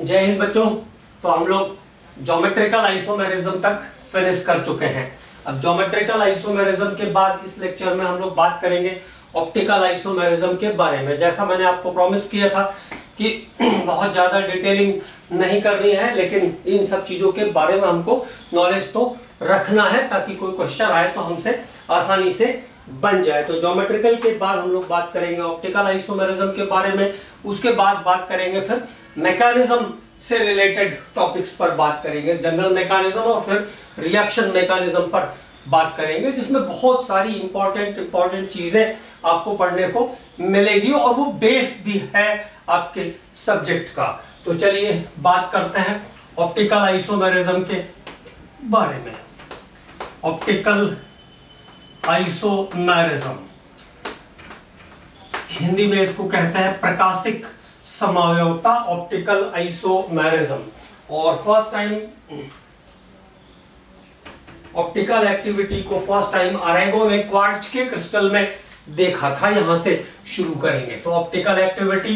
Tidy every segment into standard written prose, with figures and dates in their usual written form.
जय हिंद बच्चों। तो हम लोग ज्योमेट्रिकल आइसोमेरिज्म तक फिनिश कर चुके हैं। अब ज्योमेट्रिकल आइसोमेरिज्म के बाद इस लेक्चर में हम लोग बात करेंगे ऑप्टिकल आइसोमेरिज्म के बारे में। जैसा मैंने आपको प्रॉमिस किया था कि बहुत ज़्यादा डिटेलिंग नहीं करनी है, लेकिन इन सब चीज़ों के बारे में हमको नॉलेज तो रखना है ताकि कोई क्वेश्चन आए तो हमसे आसानी से बन जाए। तो ज्योमेट्रिकल के बाद हम लोग बात करेंगे ऑप्टिकल आइसोमेरिज्म के बारे में। उसके बाद बात करेंगे फिर मैकेनिज्म से रिलेटेड टॉपिक्स पर बात करेंगे, जनरल मैकेनिज्म और फिर रिएक्शन मैकेनिज्म पर बात करेंगे, जिसमें बहुत सारी इंपॉर्टेंट चीजें आपको पढ़ने को मिलेगी और वो बेस भी है आपके सब्जेक्ट का। तो चलिए बात करते हैं ऑप्टिकल आइसोमेरिज्म के बारे में। ऑप्टिकल आइसोमेरिज्म, हिंदी में इसको कहते हैं प्रकाशिक समावयवता, ऑप्टिकल आइसोमेरिज्म। और फर्स्ट टाइम ऑप्टिकल एक्टिविटी को फर्स्ट टाइम अरेगो ने क्वार्ट्ज के क्रिस्टल में देखा था। यहां से शुरू करेंगे। तो optical activity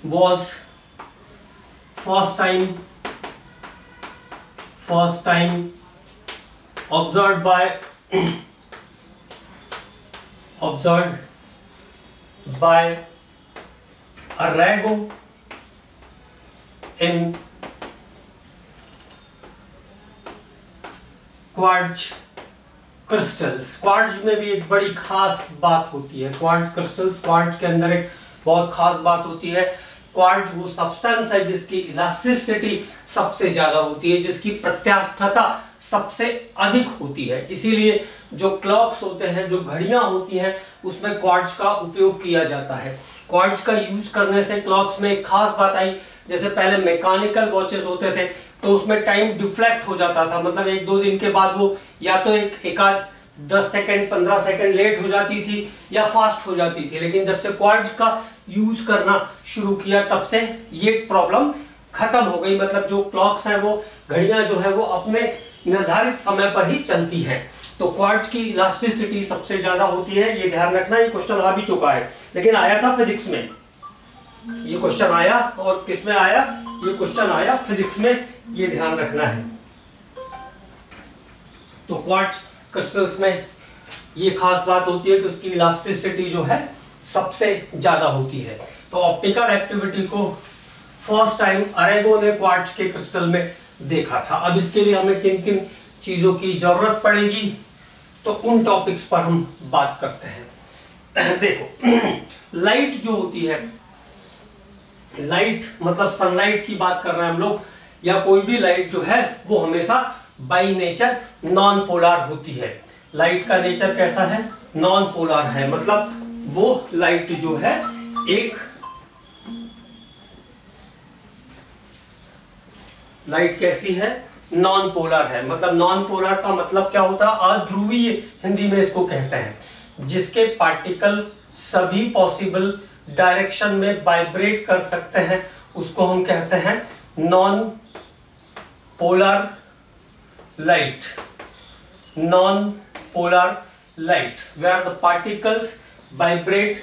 was first time observed by Arago in quartz crystals. Quartz में भी एक बड़ी खास बात होती है। क्वार्ट्ज क्रिस्टल्स, क्वार्ट्ज के अंदर एक बहुत खास बात होती है। क्वार्ट्ज वो सब्सटेंस है जिसकी इलास्टिसिटी सबसे ज्यादा होती है, जिसकी प्रत्यास्थता सबसे अधिक होती है। इसीलिए जो क्लॉक्स होते हैं, जो घड़ियां होती हैं, उसमें क्वार्ट्ज का उपयोग किया जाता है। क्वार्ट्ज का यूज करने से क्लॉक्स में एक खास बात आई, जैसे पहले मैकेनिकल वॉचेस होते थे तो उसमें टाइम डिफ्लेक्ट हो जाता था, मतलब एक दो दिन के बाद वो या तो एक आध 10 सेकंड 15 सेकंड लेट हो जाती थी या फास्ट हो जाती थी। लेकिन जब से क्वार्ट्ज का यूज करना शुरू किया तब से ये प्रॉब्लम खत्म हो गई। मतलब जो क्लॉक्स हैं, वो घड़ियां जो है वो अपने निर्धारित समय पर ही चलती हैं। तो क्वार्ट्ज की इलास्टिसिटी सबसे ज्यादा होती है, ये ध्यान रखना। ये क्वेश्चन आ भी चुका है, लेकिन आया था फिजिक्स में। ये क्वेश्चन आया और किस में आया? ये क्वेश्चन आया फिजिक्स में, ये ध्यान रखना है। तो क्वार्ट्ज क्रिस्टल्स में ये खास बात होती है कि उसकी इलास्टिसिटी जो है सबसे ज्यादा होती है। तो ऑप्टिकल एक्टिविटी को फर्स्ट टाइम अरेगो ने क्वार्ट्ज के क्रिस्टल में देखा था। अब इसके लिए हमें किन किन चीजों की जरूरत पड़ेगी, तो उन टॉपिक्स पर हम बात करते हैं। देखो, लाइट जो होती है, लाइट मतलब सनलाइट की बात कर रहे हैं हम लोग, या कोई भी लाइट जो है वो हमेशा बाई नेचर नॉन पोलर होती है। लाइट का नेचर कैसा है? नॉन पोलर है। मतलब वो लाइट जो है एक लाइट कैसी है? नॉन पोलर है। मतलब नॉन पोलर का मतलब क्या होता है? अध्रुवीय हिंदी में इसको कहते हैं। जिसके पार्टिकल सभी पॉसिबल डायरेक्शन में वाइब्रेट कर सकते हैं, उसको हम कहते हैं non polar light. Non polar light, where the particles vibrate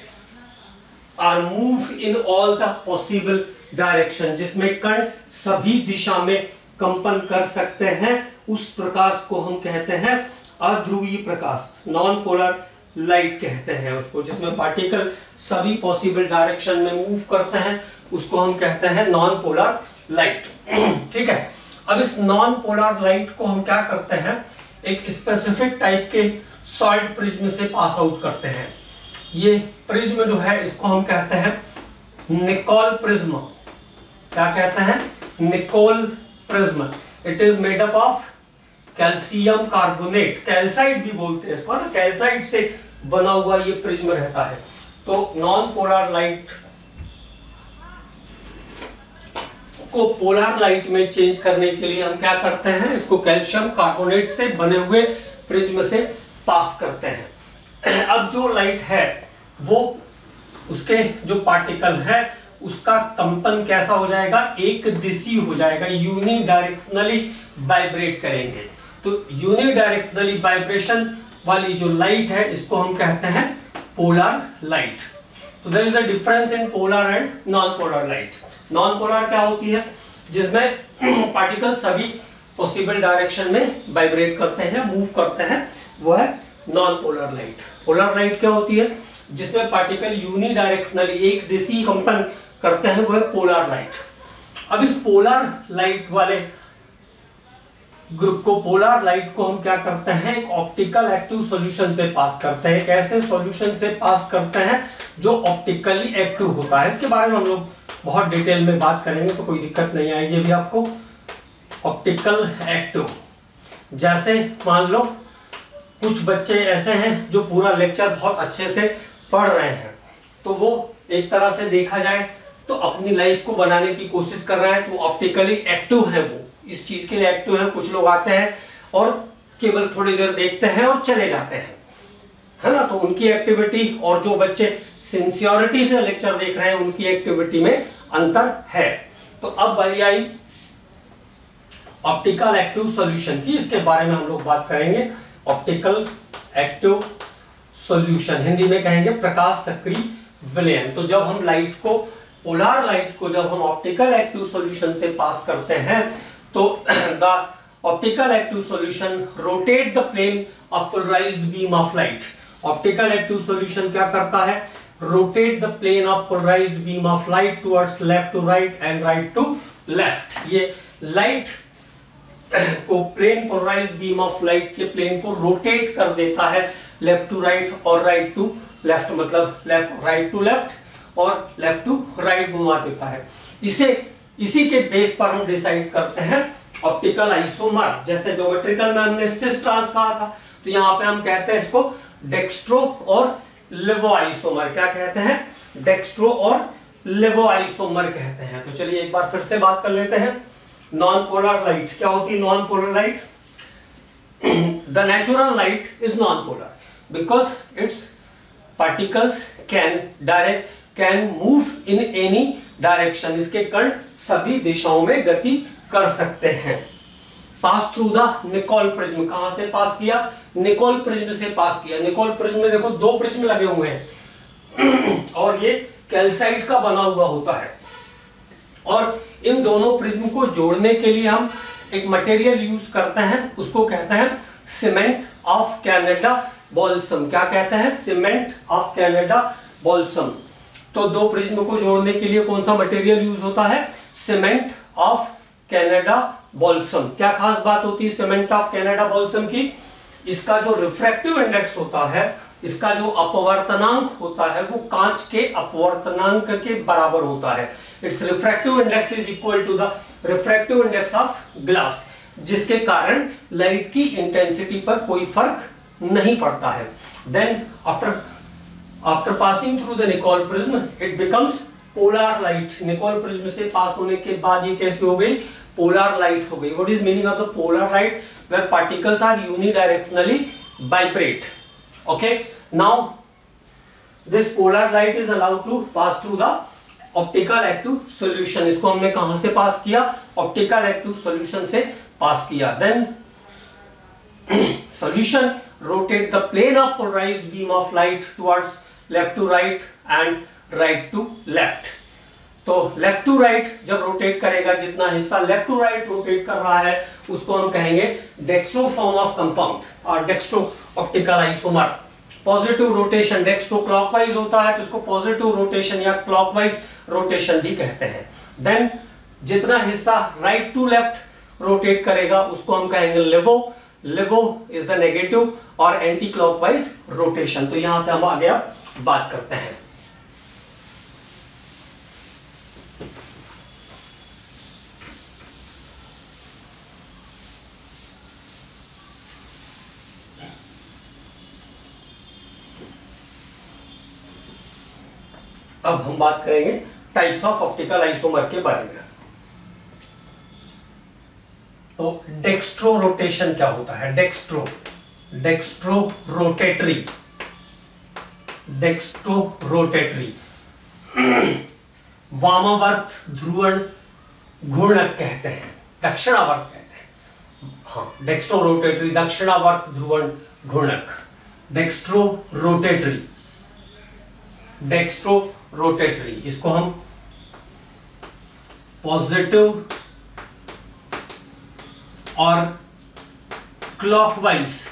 or move in all the possible direction, जिसमें कण सभी दिशा में कंपन कर सकते हैं, उस प्रकाश को हम कहते हैं अध्रुवीय प्रकाश। नॉन पोलर लाइट कहते हैं उसको, जिसमें पार्टिकल सभी पॉसिबल डायरेक्शन में मूव करते हैं, उसको हम कहते हैं नॉन पोलर लाइट। ठीक है। अब इस नॉन पोलर लाइट को हम क्या करते हैं? एक स्पेसिफिक टाइप के सॉलिड प्रिज्म से पास आउट करते हैं। ये प्रिज्म जो है इसको हम कहते हैं निकोल प्रिज्म। क्या कहते हैं? Nicol prism. It is made up of calcium carbonate, calcite भी बोलते हैं इसको ना, कैल्साइट से बना हुआ ये प्रिज्म रहता है। तो नॉन पोलर लाइट को पोलर लाइट में चेंज करने के लिए हम क्या करते हैं? इसको कैल्शियम कार्बोनेट से बने हुए प्रिज्म से पास करते हैं। अब जो लाइट है वो उसके जो पार्टिकल है उसका कंपन कैसा हो जाएगा? एक दिशी हो जाएगा, यूनिडायरेक्शनली वाइब्रेट करेंगे। तो यूनिडायरेक्शनली वाइब्रेशन वाली जो लाइट है इसको हम कहते हैं पोलर लाइट। तो there is a difference in polar and non polar light. Non polar क्या होती है? जिसमें पार्टिकल सभी पॉसिबल डायरेक्शन में वाइब्रेट करते हैं, मूव करते हैं, वो है non polar light. Polar light क्या होती है? जिसमें पार्टिकल यूनिडायरेक्शनली एक दिशी कंपन करते हैं, वो है पोलर लाइट। अब इस पोलर लाइट वाले ग्रुप को, पोलर लाइट को हम क्या करते हैं? एक ऑप्टिकल एक्टिव सॉल्यूशन से पास करते हैं। कैसे सॉल्यूशन से पास करते हैं? जो ऑप्टिकली एक्टिव होता है। इसके बारे में हम लोग बहुत डिटेल में बात करेंगे, तो कोई दिक्कत नहीं आएगी अभी आपको। ऑप्टिकल एक्टिव, जैसे मान लो कुछ बच्चे ऐसे हैं जो पूरा लेक्चर बहुत अच्छे से पढ़ रहे हैं, तो वो एक तरह से देखा जाए तो अपनी लाइफ को बनाने की कोशिश कर रहे हैं, तो ऑप्टिकली एक्टिव है, वो इस चीज के लिए एक्टिव है। कुछ लोग आते हैं और केवल थोड़ी देर देखते हैं और चले जाते हैं, है ना। तो उनकी एक्टिविटी और जो बच्चे सिंसियरिटी से लेक्चर देख रहे हैं, उनकी एक्टिविटी में अंतर है। तो अब बारी आई ऑप्टिकल एक्टिव सॉल्यूशन की। इसके बारे में हम लोग बात करेंगे। ऑप्टिकल एक्टिव सॉल्यूशन, हिंदी में कहेंगे प्रकाश सक्रिय विलयन। तो जब हम लाइट को, पोलर लाइट को जब हम ऑप्टिकल एक्टिव सॉल्यूशन से पास करते हैं, तो the optical active solution rotate the plane of polarized beam of light. Optical active solution क्या करता है? Rotate the plane of polarized beam of light towards left to right and right to left. ये light को, plane polarized beam of light के plane को rotate कर देता है लेफ्ट टू राइट और राइट टू लेफ्ट, मतलब लेफ्ट राइट टू लेफ्ट और लेफ्ट टू राइट घुमा देता है। इसी के बेस पर हम डिसाइड करते हैं ऑप्टिकल आइसोमर। जैसे ज्योमेट्रिकल में हमने सिस ट्रांस कहा था, तो यहाँ पे हम कहते हैं इसको डेक्स्ट्रो और लेवो आइसोमर। क्या कहते हैं? डेक्स्ट्रो और लेवो आइसोमर कहते हैं। तो चलिए एक बार फिर से बात कर लेते हैं। नॉन पोलर लाइट क्या होती है? Non polar light, the natural light is non polar because its particles can move in any direction. इसके कण सभी दिशाओं में गति कर सकते हैं। Pass through the Nicol prism. कहां से पास किया? निकोल प्रिज्म से पास किया। निकोल प्रिज्म में देखो दो प्रिज्म लगे हुए हैं और ये कैल्साइट का बना हुआ होता है, और इन दोनों प्रिज्म को जोड़ने के लिए हम एक मटेरियल यूज करते हैं, उसको कहते हैं सीमेंट ऑफ कनाडा बाल्सम। क्या कहते हैं? Cement of Canada balsam. तो दो प्रिज्म को जोड़ने के लिए कौन सा मटेरियल यूज होता है? Cement of Canada balsam. क्या खास बात होती है सीमेंट ऑफ कनाडा बाल्सम की? इसका जो रिफ्रैक्टिव इंडेक्स होता है, इसका जो अपवर्तनांक होता है, वो कांच के अपवर्तनांक के बराबर होता है। Its refractive index is equal to the refractive index of glass, जिसके कारण लाइट की इंटेंसिटी पर कोई फर्क नहीं पड़ता है। Then after passing through the Nicol prism it becomes polar light. Nicol prism से पास होने के बाद ये कैसी हो गई? पोलर लाइट हो गई। What is meaning of the polar light? Where particles are unidirectionally vibrate. Okay, now this polar light is allowed to pass through the optical active solution. इसको हमने कहां से पास किया? ऑप्टिकल एक्टिव सॉल्यूशन से pass किया। Then solution rotate the plane of polarized beam of light towards left to right and right to left। तो left to right जब rotate करेगा, जितना हिस्सा लेफ्ट टू राइट रोटेट कर रहा है, उसको हम कहेंगे डेक्स्ट्रो फॉर्म ऑफ कंपाउंड और dextro optical isomer. Positive rotation dextro clockwise होता है, तो इसको पॉजिटिव रोटेशन या क्लॉकवाइज रोटेशन भी कहते हैं। देन जितना हिस्सा राइट टू लेफ्ट रोटेट करेगा, उसको हम कहेंगे लेवो। लेवो इज द नेगेटिव और एंटी क्लॉकवाइज रोटेशन। तो यहां से हम आगे अब बात करते हैं। अब हम बात करेंगे टाइप्स ऑफ ऑप्टिकल आइसोमर के बारे में। तो डेक्स्ट्रो रोटेशन क्या होता है? डेक्स्ट्रो रोटेटरी वामावर्त ध्रुवण घूर्णक कहते हैं, दक्षिणावर्त कहते हैं। हाँ, डेक्स्ट्रो रोटेटरी दक्षिणावर्त ध्रुवण घूर्णक, डेक्स्ट्रो रोटेटरी। डेक्स्ट्रो रोटेटरी, इसको हम पॉजिटिव और क्लॉकवाइज,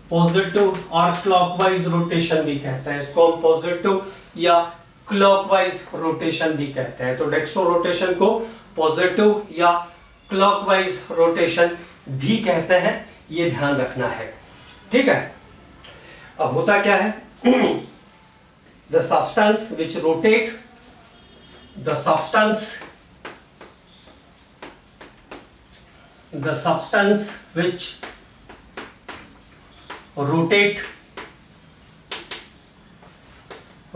पॉजिटिव और क्लॉकवाइज रोटेशन भी कहते हैं। इसको हम पॉजिटिव या क्लॉकवाइज रोटेशन भी कहते हैं। तो डेक्स्ट्रो रोटेशन को पॉजिटिव या क्लॉकवाइज रोटेशन भी कहते हैं, ये ध्यान रखना है, ठीक है। अब होता क्या है, the substance which rotate, the substance which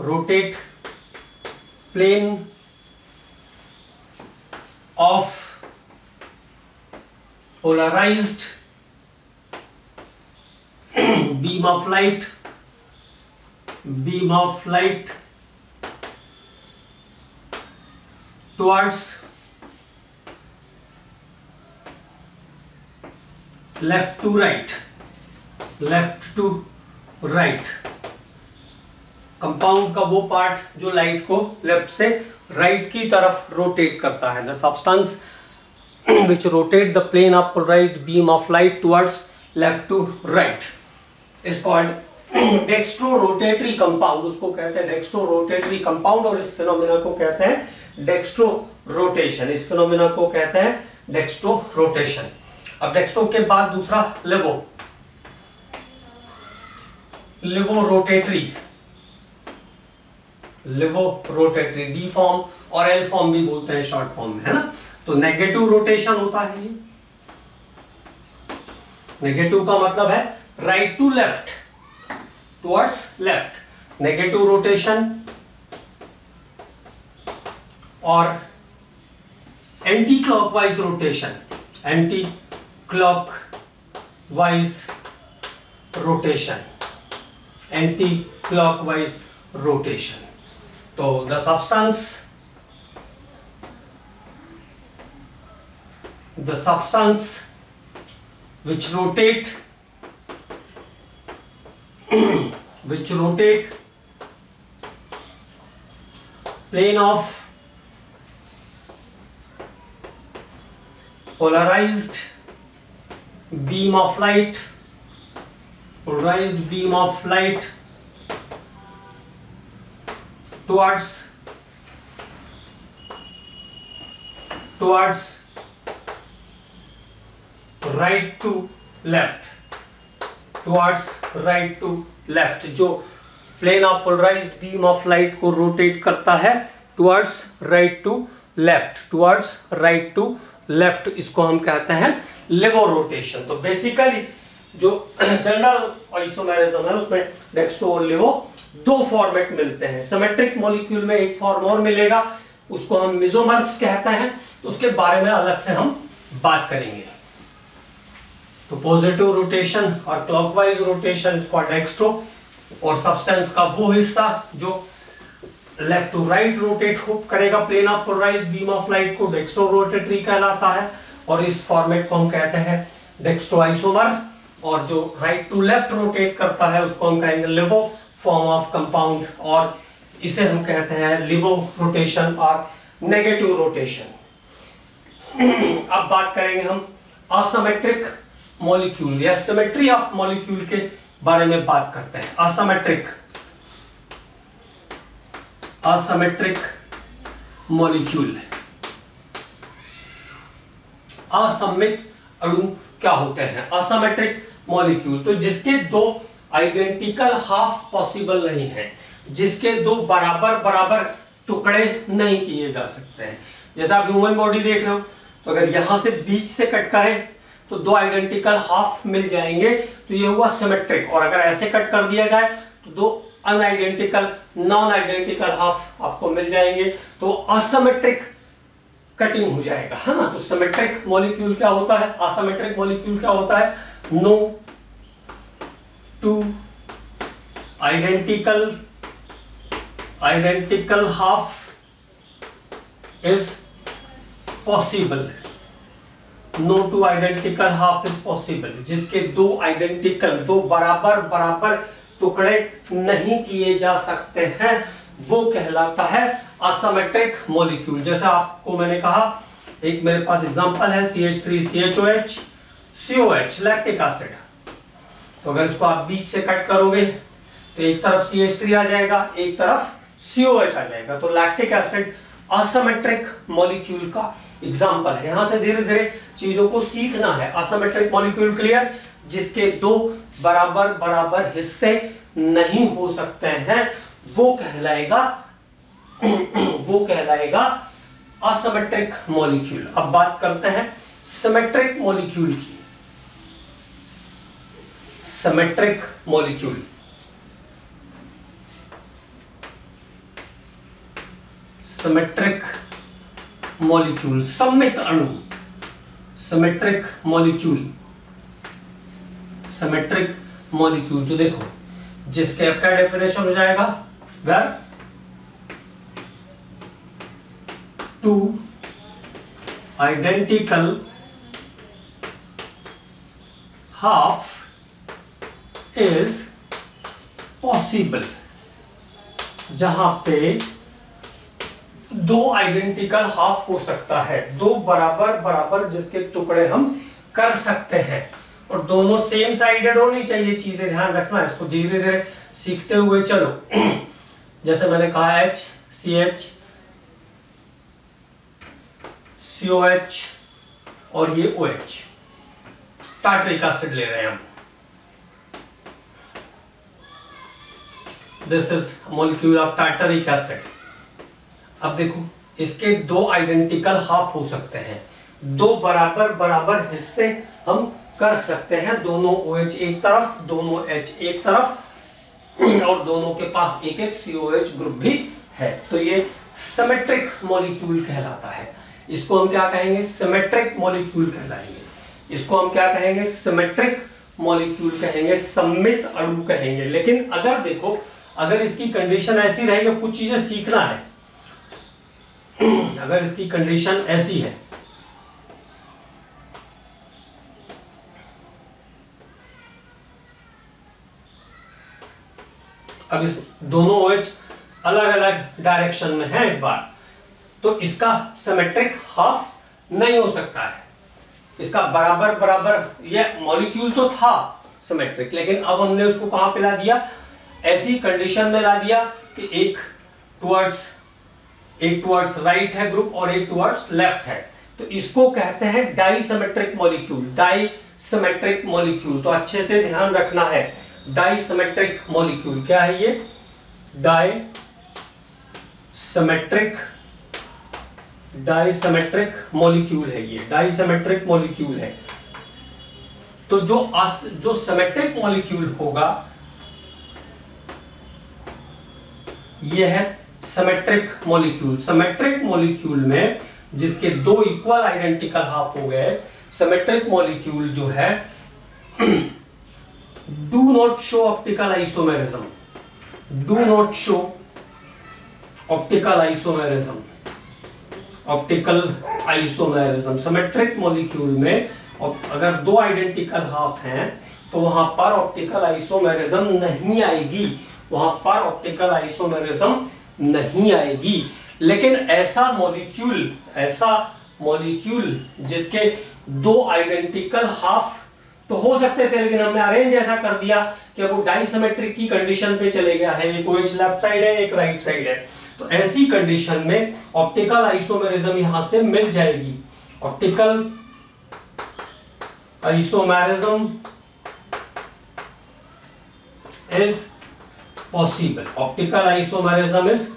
rotate plane of polarized beam of light towards left to right, compound का वो पार्ट जो लाइट को लेफ्ट से राइट की तरफ रोटेट करता है। The substance which rotate the plane of polarized beam of light towards left to right is called dextro rotatory compound, उसको कहते हैं डेक्स्ट्रो रोटेटरी कंपाउंड, और इस फिनोमिना को कहते हैं डेक्स्ट्रो रोटेशन, इस फिनोमिना को कहते हैं डेक्स्ट्रो रोटेशन। अब डेक्स्ट्रो के बाद दूसरा लिवो रोटेटरी, डी फॉर्म और एल फॉर्म भी बोलते हैं शॉर्ट फॉर्म में, है ना। तो नेगेटिव रोटेशन होता है, ये नेगेटिव का मतलब है right to left, towards left, negative rotation. और anti clockwise rotation, anti clockwise rotation, anti-clockwise rotation। तो the substance which rotate plane of polarized beam of light towards right to left, जो plane of polarized beam of light को rotate करता है towards right to left, इसको हम कहते हैं लिवो rotation. तो बेसिकली जो जनरल आइसोमेरिज्म है उसमें डेक्स्ट्रो और लिवो दो फॉर्मेट मिलते हैं। सिमेट्रिक मॉलिक्यूल में एक फॉर्म और मिलेगा, उसको हम मेसोमर्स कहते हैं, तो उसके बारे में अलग से हम बात करेंगे। तो पॉजिटिव रोटेशन और क्लॉकवाइज रोटेशन, इसको डेक्स्ट्रो, और सब्सटेंस का वो हिस्सा जो लेफ्ट टू राइट रोटेट करेगा plane of polarized beam of light को, डेक्स्ट्रो रोटेटरी कहलाता है। और इस फॉर्मेट को हम कहते हैं डेक्स्ट्रो आइसोमर, और जो राइट टू लेफ्ट रोटेट करता है उसको हम कहेंगे लिवो फॉर्म ऑफ कंपाउंड, और इसे हम कहते हैं लिवो रोटेशन और नेगेटिव रोटेशन। अब बात करेंगे हम असिमेट्रिक मॉलिक्यूल या सिमेट्री ऑफ मॉलिक्यूल के बारे में बात करते हैं। असिमेट्रिक मॉलिक्यूल, असममित अणु क्या होते हैं? असिमेट्रिक मॉलिक्यूल तो जिसके दो आइडेंटिकल हाफ पॉसिबल नहीं है, जिसके दो बराबर टुकड़े नहीं किए जा सकते हैं। जैसे आप ह्यूमन बॉडी देख रहे हो, तो अगर यहां से बीच से कट करें तो दो आइडेंटिकल हाफ मिल जाएंगे, तो ये हुआ सिमेट्रिक। और अगर ऐसे कट कर दिया जाए तो दो अनआइडेंटिकल नॉन आइडेंटिकल हाफ आपको मिल जाएंगे, तो असिमेट्रिक कटिंग हो जाएगा, है ना। तो सिमेट्रिक मॉलिक्यूल क्या होता है, असिमेट्रिक मॉलिक्यूल क्या होता है? No two identical half is possible. No two identical half is possible, जिसके दो आइडेंटिकल, दो बराबर टुकड़े नहीं किए जा सकते हैं, वो कहलाता है असिमेट्रिक मॉलिक्यूल। जैसे आपको मैंने कहा, एक मेरे पास एग्जांपल है CH3CHOH COH लैक्टिक एसिड। तो अगर इसको आप बीच से कट करोगे तो एक तरफ CH3 आ जाएगा, एक तरफ COH आ जाएगा। तो लैक्टिक एसिड असिमेट्रिक मॉलिक्यूल का एग्जांपल है। यहां से धीरे धीरे चीजों को सीखना है। असिमेट्रिक मॉलिक्यूल क्लियर, जिसके दो बराबर बराबर हिस्से नहीं हो सकते हैं, वो कहलाएगा असिमेट्रिक मॉलिक्यूल। अब बात करते हैं सिमेट्रिक मॉलिक्यूल की। सिमेट्रिक मॉलिक्यूल, सिमेट्रिक मॉलिक्यूल, सममित अणु। सिमेट्रिक मॉलिक्यूल, सिमेट्रिक मॉलिक्यूल तो देखो, जिसके आपका डेफिनेशन हो जाएगा where two identical half is possible. जहां पे दो आइडेंटिकल हाफ हो सकता है, दो बराबर बराबर जिसके टुकड़े हम कर सकते हैं, और दोनों सेम साइडेड होनी चाहिए चीजें। ध्यान रखना है, इसको धीरे धीरे सीखते हुए चलो। जैसे मैंने कहा H CH COH और ये OH, टार्टरिक एसिड ले रहे हैं हम। This is molecule of tartaric acid. अब देखो, इसके दो आइडेंटिकल हाफ हो सकते हैं, दो बराबर बराबर हिस्से हम कर सकते हैं। दोनों OH एक तरफ, दोनों H एक तरफ, और दोनों के पास एक एक COH ग्रुप भी है। तो ये सिमेट्रिक मॉलिक्यूल कहलाता है। इसको हम क्या कहेंगे? सिमेट्रिक मॉलिक्यूल कहलाएंगे। इसको हम क्या कहेंगे? सिमेट्रिक मॉलिक्यूल कहेंगे, सममित अणु कहेंगे। लेकिन अगर देखो, अगर इसकी कंडीशन ऐसी रहेगी, कुछ चीजें सीखना है। अगर इसकी कंडीशन ऐसी है, अब इस दोनों OH अलग अलग डायरेक्शन में है इस बार, तो इसका सिमेट्रिक हाफ नहीं हो सकता है। इसका बराबर बराबर, ये मॉलिक्यूल तो था सिमेट्रिक, लेकिन अब हमने उसको कहां पे ला दिया? ऐसी कंडीशन में ला दिया कि एक टुवर्ड्स राइट है ग्रुप और एक टुवर्ड्स लेफ्ट है। तो इसको कहते हैं डाइसिमेट्रिक मॉलिक्यूल। डाइसिमेट्रिक मॉलिक्यूल, तो अच्छे से ध्यान रखना है। डाइसिमेट्रिक मॉलिक्यूल क्या है? ये डाइसिमेट्रिक मॉलिक्यूल है। ये डाइसिमेट्रिक मॉलिक्यूल है। तो जो सिमेट्रिक मॉलिक्यूल होगा, ये है सिमेट्रिक मॉलिक्यूल। सिमेट्रिक मॉलिक्यूल में जिसके दो इक्वल आइडेंटिकल हाफ हो गए, सिमेट्रिक मॉलिक्यूल जो है do not show optical isomerism. Do not show optical isomerism. Optical isomerism symmetric molecule में अगर दो आइडेंटिकल हाफ हैं तो वहां पर ऑप्टिकल आइसोमेरिज्म नहीं आएगी, वहां पर ऑप्टिकल आइसोमेरिज्म नहीं आएगी। लेकिन ऐसा मॉलिक्यूल जिसके दो आइडेंटिकल हाफ तो हो सकते थे, लेकिन हमने अरेंज ऐसा कर दिया कि वो डाइसिमेट्रिक की कंडीशन पे चले गया है। एक OH लेफ्ट साइड है, एक राइट साइड है, तो ऐसी कंडीशन में ऑप्टिकल आइसोमेरिज्म यहां से मिल जाएगी। Optical isomerism is possible. Optical isomerism is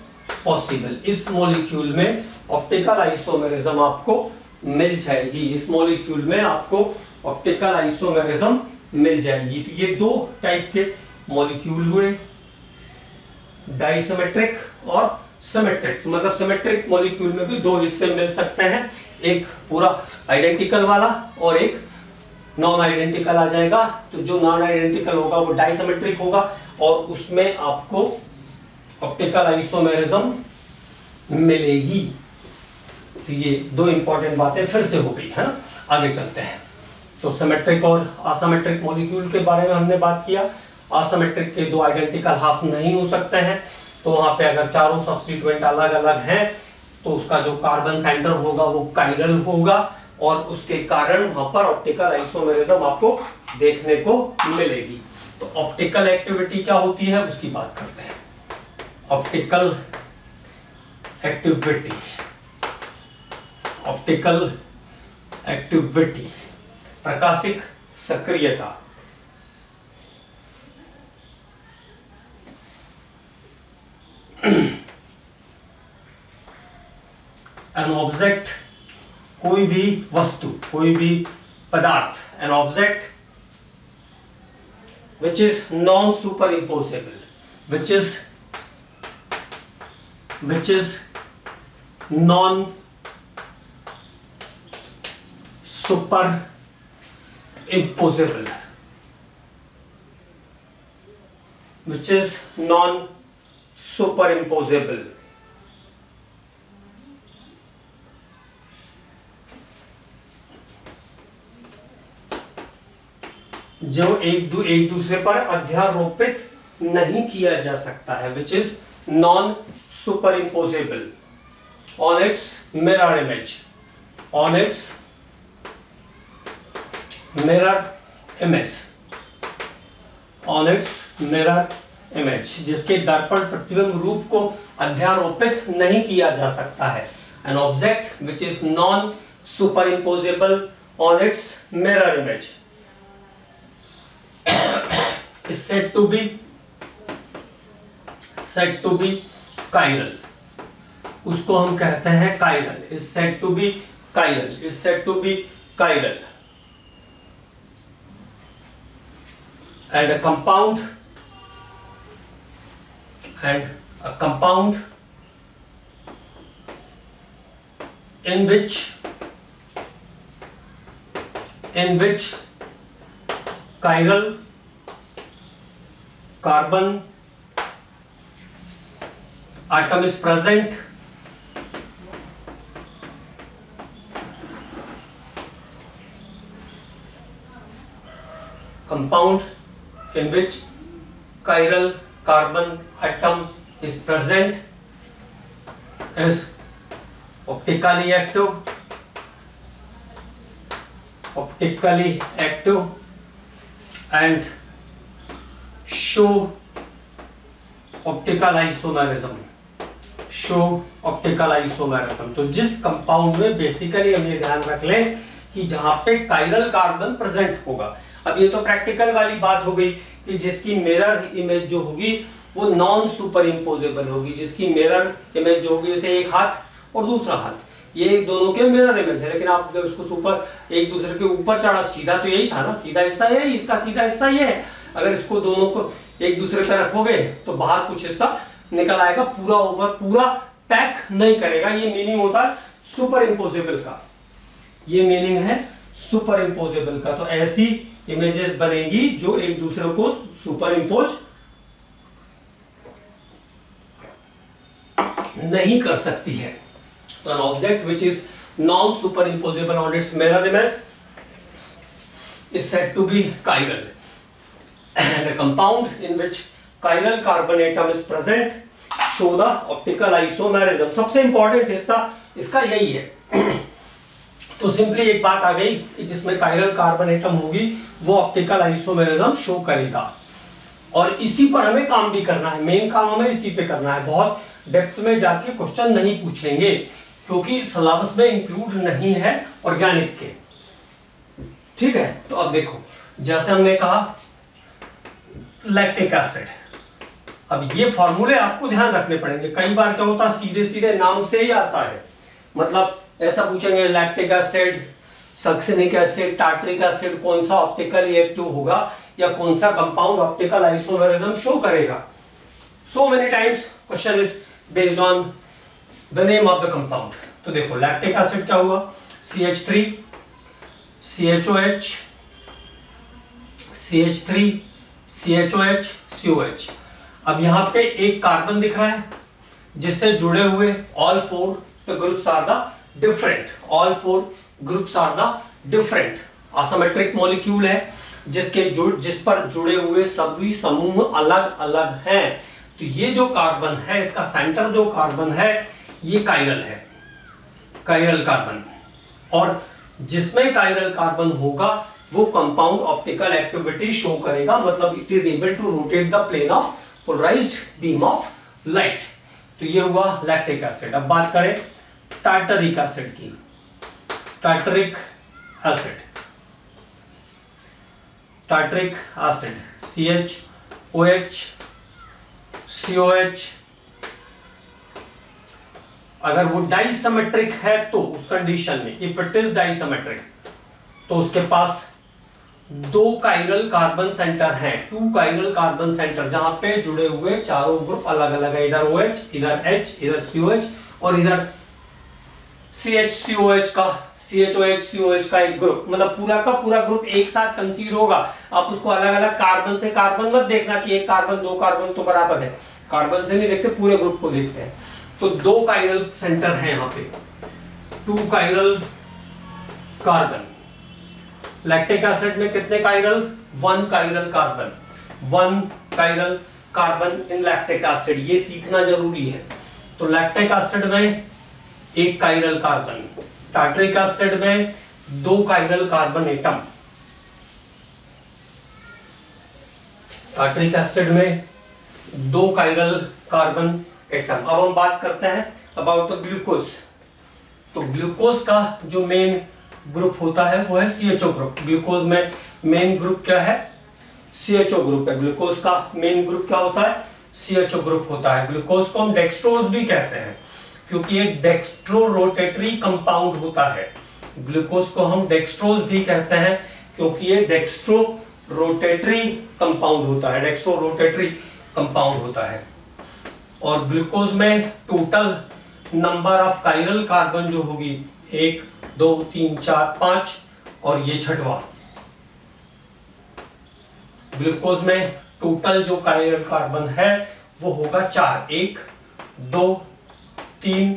possible. इस मॉलिक्यूल में ऑप्टिकल आइसोमेरिज्म आपको मिल जाएगी। इस मॉलिक्यूल में आपको ऑप्टिकल आइसोमेरिज्म मिल जाएगी। तो ये दो टाइप के मॉलिक्यूल हुए, डाइसिमेट्रिक और सिमेट्रिक। मतलब सिमेट्रिक मॉलिक्यूल में भी दो हिस्से मिल सकते हैं, एक पूरा आइडेंटिकल वाला और एक नॉन आइडेंटिकल आ जाएगा। तो जो नॉन आइडेंटिकल होगा वो डाइसिमेट्रिक होगा और उसमें आपको ऑप्टिकल आइसोमेरिज्म मिलेगी। तो ये दो इंपॉर्टेंट बातें फिर से हो गई है ना। आगे चलते हैं। तो सिमेट्रिक और असिमेट्रिक मॉलिक्यूल के बारे में हमने बात किया। असिमेट्रिक के दो आइडेंटिकल हाफ नहीं हो सकते हैं, तो वहां पे अगर चारों सब्स्टिट्यूएंट अलग अलग हैं तो उसका जो कार्बन सेंटर होगा वो कायरल होगा और उसके कारण वहां पर ऑप्टिकल आइसोमेरिज्म आपको देखने को मिलेगी। तो ऑप्टिकल एक्टिविटी क्या होती है उसकी बात करते हैं। ऑप्टिकल एक्टिविटी, ऑप्टिकल एक्टिविटी, प्रकाशिक सक्रियता। एन ऑब्जेक्ट, कोई भी वस्तु, कोई भी पदार्थ, an object which is non superimposable, which is non superimposable, which is non superimposable। जो एक दूसरे पर अध्यारोपित नहीं किया जा सकता है, which is non super imposable on it's mirror image, on it's mirror image, on it's mirror image, जिसके दर्पण प्रतिबिंब रूप को अध्यारोपित नहीं किया जा सकता है। An object which is non super imposable on it's mirror image is said to be chiral। उसको हम कहते हैं chiral, is said to be chiral, is said to be chiral। and a compound in which chiral carbon atom is present, compound in which chiral carbon atom is present is optically active and show optical isomerism, show optical isomerism. तो जिस compound में basically हम ये ध्यान रख लें कि जहां पे कायरल कार्बन प्रेजेंट होगा। अब ये तो प्रैक्टिकल वाली बात हो गई कि जिसकी मिरर इमेज जो होगी वो नॉन सुपर इम्पोजेबल होगी, जिसकी मिरर इमेज जो होगी जैसे एक हाथ और दूसरा हाथ, ये दोनों के मिरर इमेज है, लेकिन आप जब इसको सुपर एक दूसरे के ऊपर चढ़ा, सीधा तो यही था ना, सीधा हिस्सा ये, इसका सीधा हिस्सा ये है। अगर इसको दोनों को एक दूसरे पर रखोगे तो बाहर कुछ हिस्सा निकल आएगा, पूरा ओवर पूरा पैक नहीं करेगा। ये मीनिंग होता है सुपर इम्पोजेबल का, ये मीनिंग है सुपर इम्पोजेबल का। तो ऐसी इमेजेस बनेगी जो एक दूसरे को सुपर इम्पोज नहीं कर सकती है। तो an object which is non superimposable on its mirror image is said to be chiral, and a compound in which chiral carbon atom is present show the optical isomerism। सबसे important हिस्सा इसका यही है। तो सिंपली एक बात आ गई कि जिसमें chiral carbon atom होगी वो ऑप्टिकल आइसोमेरिज्म शो करेगा, और इसी पर हमें काम भी करना है। मेन काम हमें इसी पे करना है। बहुत डेप्थ में जाके क्वेश्चन नहीं पूछेंगे क्योंकि सिलेबस में इंक्लूड नहीं है ऑर्गेनिक के, ठीक है। तो अब देखो, जैसे हमने कहा लैक्टिक एसिड, अब ये फॉर्मूले आपको ध्यान रखने पड़ेंगे। कई बार क्या होता है सीधे सीधे नाम से ही आता है, मतलब ऐसा पूछेंगे lactic acid, succinic acid, tartaric acid कौन सा ऑप्टिकली एक्टिव होगा या कौन सा कंपाउंड ऑप्टिकल आइसोमेरिज्म शो करेगा। So many times question is based on the name of the compound. तो देखो लैक्टिक एसिड क्या हुआ, CH3 CHOH CH3 CHOH COH। अब यहां पे एक कार्बन दिख रहा है जिससे जुड़े हुए all four the groups are the different, all four groups are the different asymmetric molecule है जिस पर जुड़े हुए सभी समूह अलग अलग हैं। तो ये जो कार्बन है, इसका सेंटर जो कार्बन है ये कायरल है, कायरल कार्बन। और जिसमें कायरल कार्बन होगा वो कंपाउंड ऑप्टिकल एक्टिविटी शो करेगा, मतलब it is able to rotate the plane of polarized beam of light. तो ये हुआ लैक्टिक एसिड। अब बात करें टार्टरिक एसिड की। Tartaric acid, tartaric acid CHOH COH, अगर वो डाइसमेट्रिक है तो उस कंडीशन में, इफ इट इज डाइसमेट्रिक, तो उसके पास 2 कायरल कार्बन सेंटर हैं, 2 कायरल कार्बन सेंटर, जहां पे जुड़े हुए चारों ग्रुप अलग अलग है, इधर OH, इधर H, इधर COH और इधर CHCOH का, CHOH COH का एक ग्रुप, मतलब पूरा का पूरा ग्रुप एक साथ कंसीड होगा। आप उसको अलग अलग कार्बन से कार्बन मत देखना कि एक कार्बन 2 कार्बन तो बराबर है, कार्बन से नहीं देखते, पूरे ग्रुप को देखते हैं। तो 2 कायरल सेंटर हैं यहाँ पे, 2 कायरल कार्बन। लैक्टिक एसिड में कितने chiral? 1 chiral carbon, 1 chiral carbon in lactic acid, ये सीखना जरूरी है। तो लैक्टिक एसिड में 1 कायरल कार्बन, टार्टरिक एसिड में 2 chiral carbon atom, tartaric acid में 2 कायरल कार्बन एटम। अब हम बात करते हैं अबाउट द ग्लूकोज। तो ग्लूकोज का जो मेन ग्रुप होता है वो है CHO ग्रुप। ग्लूकोज में मेन ग्रुप क्या है? CHO ग्रुप है। ग्लूकोज का मेन ग्रुप क्या होता है? CHO ग्रुप होता है। ग्लूकोज को हम डेक्सट्रोज भी कहते हैं क्योंकि ये डेक्स्ट्रो रोटेटरी कंपाउंड होता है। ग्लूकोज को हम डेक्सट्रोज भी कहते हैं क्योंकि ये डेक्स्ट्रो रोटेटरी कंपाउंड होता है, डेक्स्ट्रो रोटेटरी कंपाउंड होता है। और ग्लूकोज में total number of chiral carbon जो होगी 1 2 3 4 5 और ये छठवां। ग्लूकोज में टोटल जो कायरल कार्बन है वो होगा 4, 1 2 3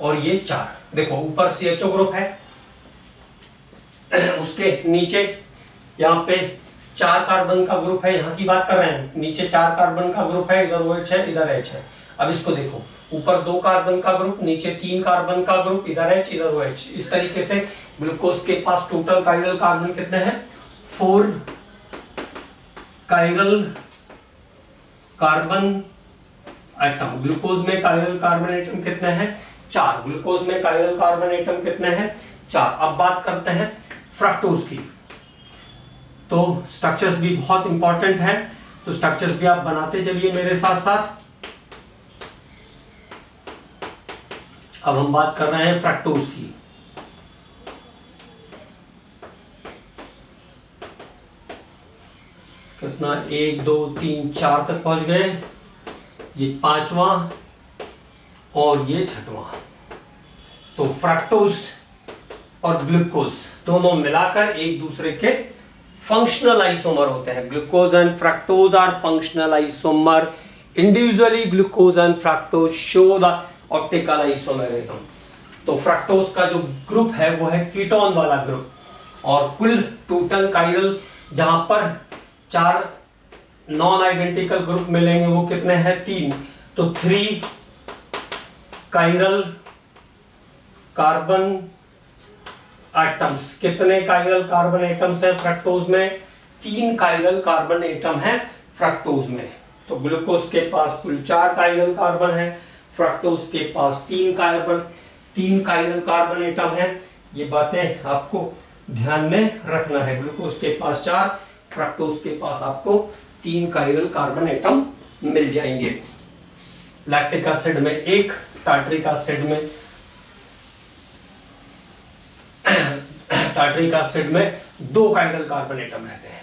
और ये 4। देखो ऊपर CHO ग्रुप है, उसके नीचे यहाँ पे 4 कार्बन का ग्रुप है, यहाँ की बात कर रहे हैं, नीचे 4 कार्बन का ग्रुप है, इधर OH है, इधर H है। अब इसको देखो, ऊपर 2 कार्बन का ग्रुप, नीचे 3 कार्बन का ग्रुप, इधर H इधर OH। इस तरीके से ग्लूकोज के पास टोटल कायरल कार्बन कितने हैं? 4 कायरल कार्बन एटम। ग्लूकोज में कायरल कार्बन एटम कितने हैं? 4। ग्लूकोज में कायरल कार्बन एटम कितने हैं? 4। अब बात करते हैं फ्रक्टोज की। तो स्ट्रक्चर्स भी बहुत इंपॉर्टेंट है, तो स्ट्रक्चर्स भी आप बनाते चलिए मेरे साथ साथ। अब हम बात कर रहे हैं फ्रक्टोज की। कितना? 1 2 3 4 तक पहुंच गए, ये 5वां और ये 6वां। तो फ्रक्टोज और ग्लूकोज दोनों मिलाकर एक दूसरे के फंक्शनल आइसोमर होते हैं। Glucose and fructose are functional isomer. Individually glucose and fructose show the optical isomerism. तो फ्रक्टोज का जो ग्रुप है वो है कीटोन वाला ग्रुप, और कुल टोटल कायरल जहां पर 4 नॉन आइडेंटिकल ग्रुप मिलेंगे वो कितने हैं? 3। तो 3 कायरल कार्बन एटम्स। कितने कायरल कार्बन एटम्स हैं फ्रक्टोज में? 3 कायरल कार्बन एटम है फ्रक्टोज में। तो ग्लूकोज के पास कुल 4 कायरल कार्बन है, फ्रक्टोज के पास 3 कायरल कार्बन एटम है। ये बातें आपको ध्यान में रखना है। ग्लूकोज के पास 4, फ्रक्टोज के पास आपको 3 कायरल कार्बन एटम मिल जाएंगे। लैक्टिक एसिड में 1, टार्टरिक एसिड में 2 कायरल कार्बन एटम रहते हैं।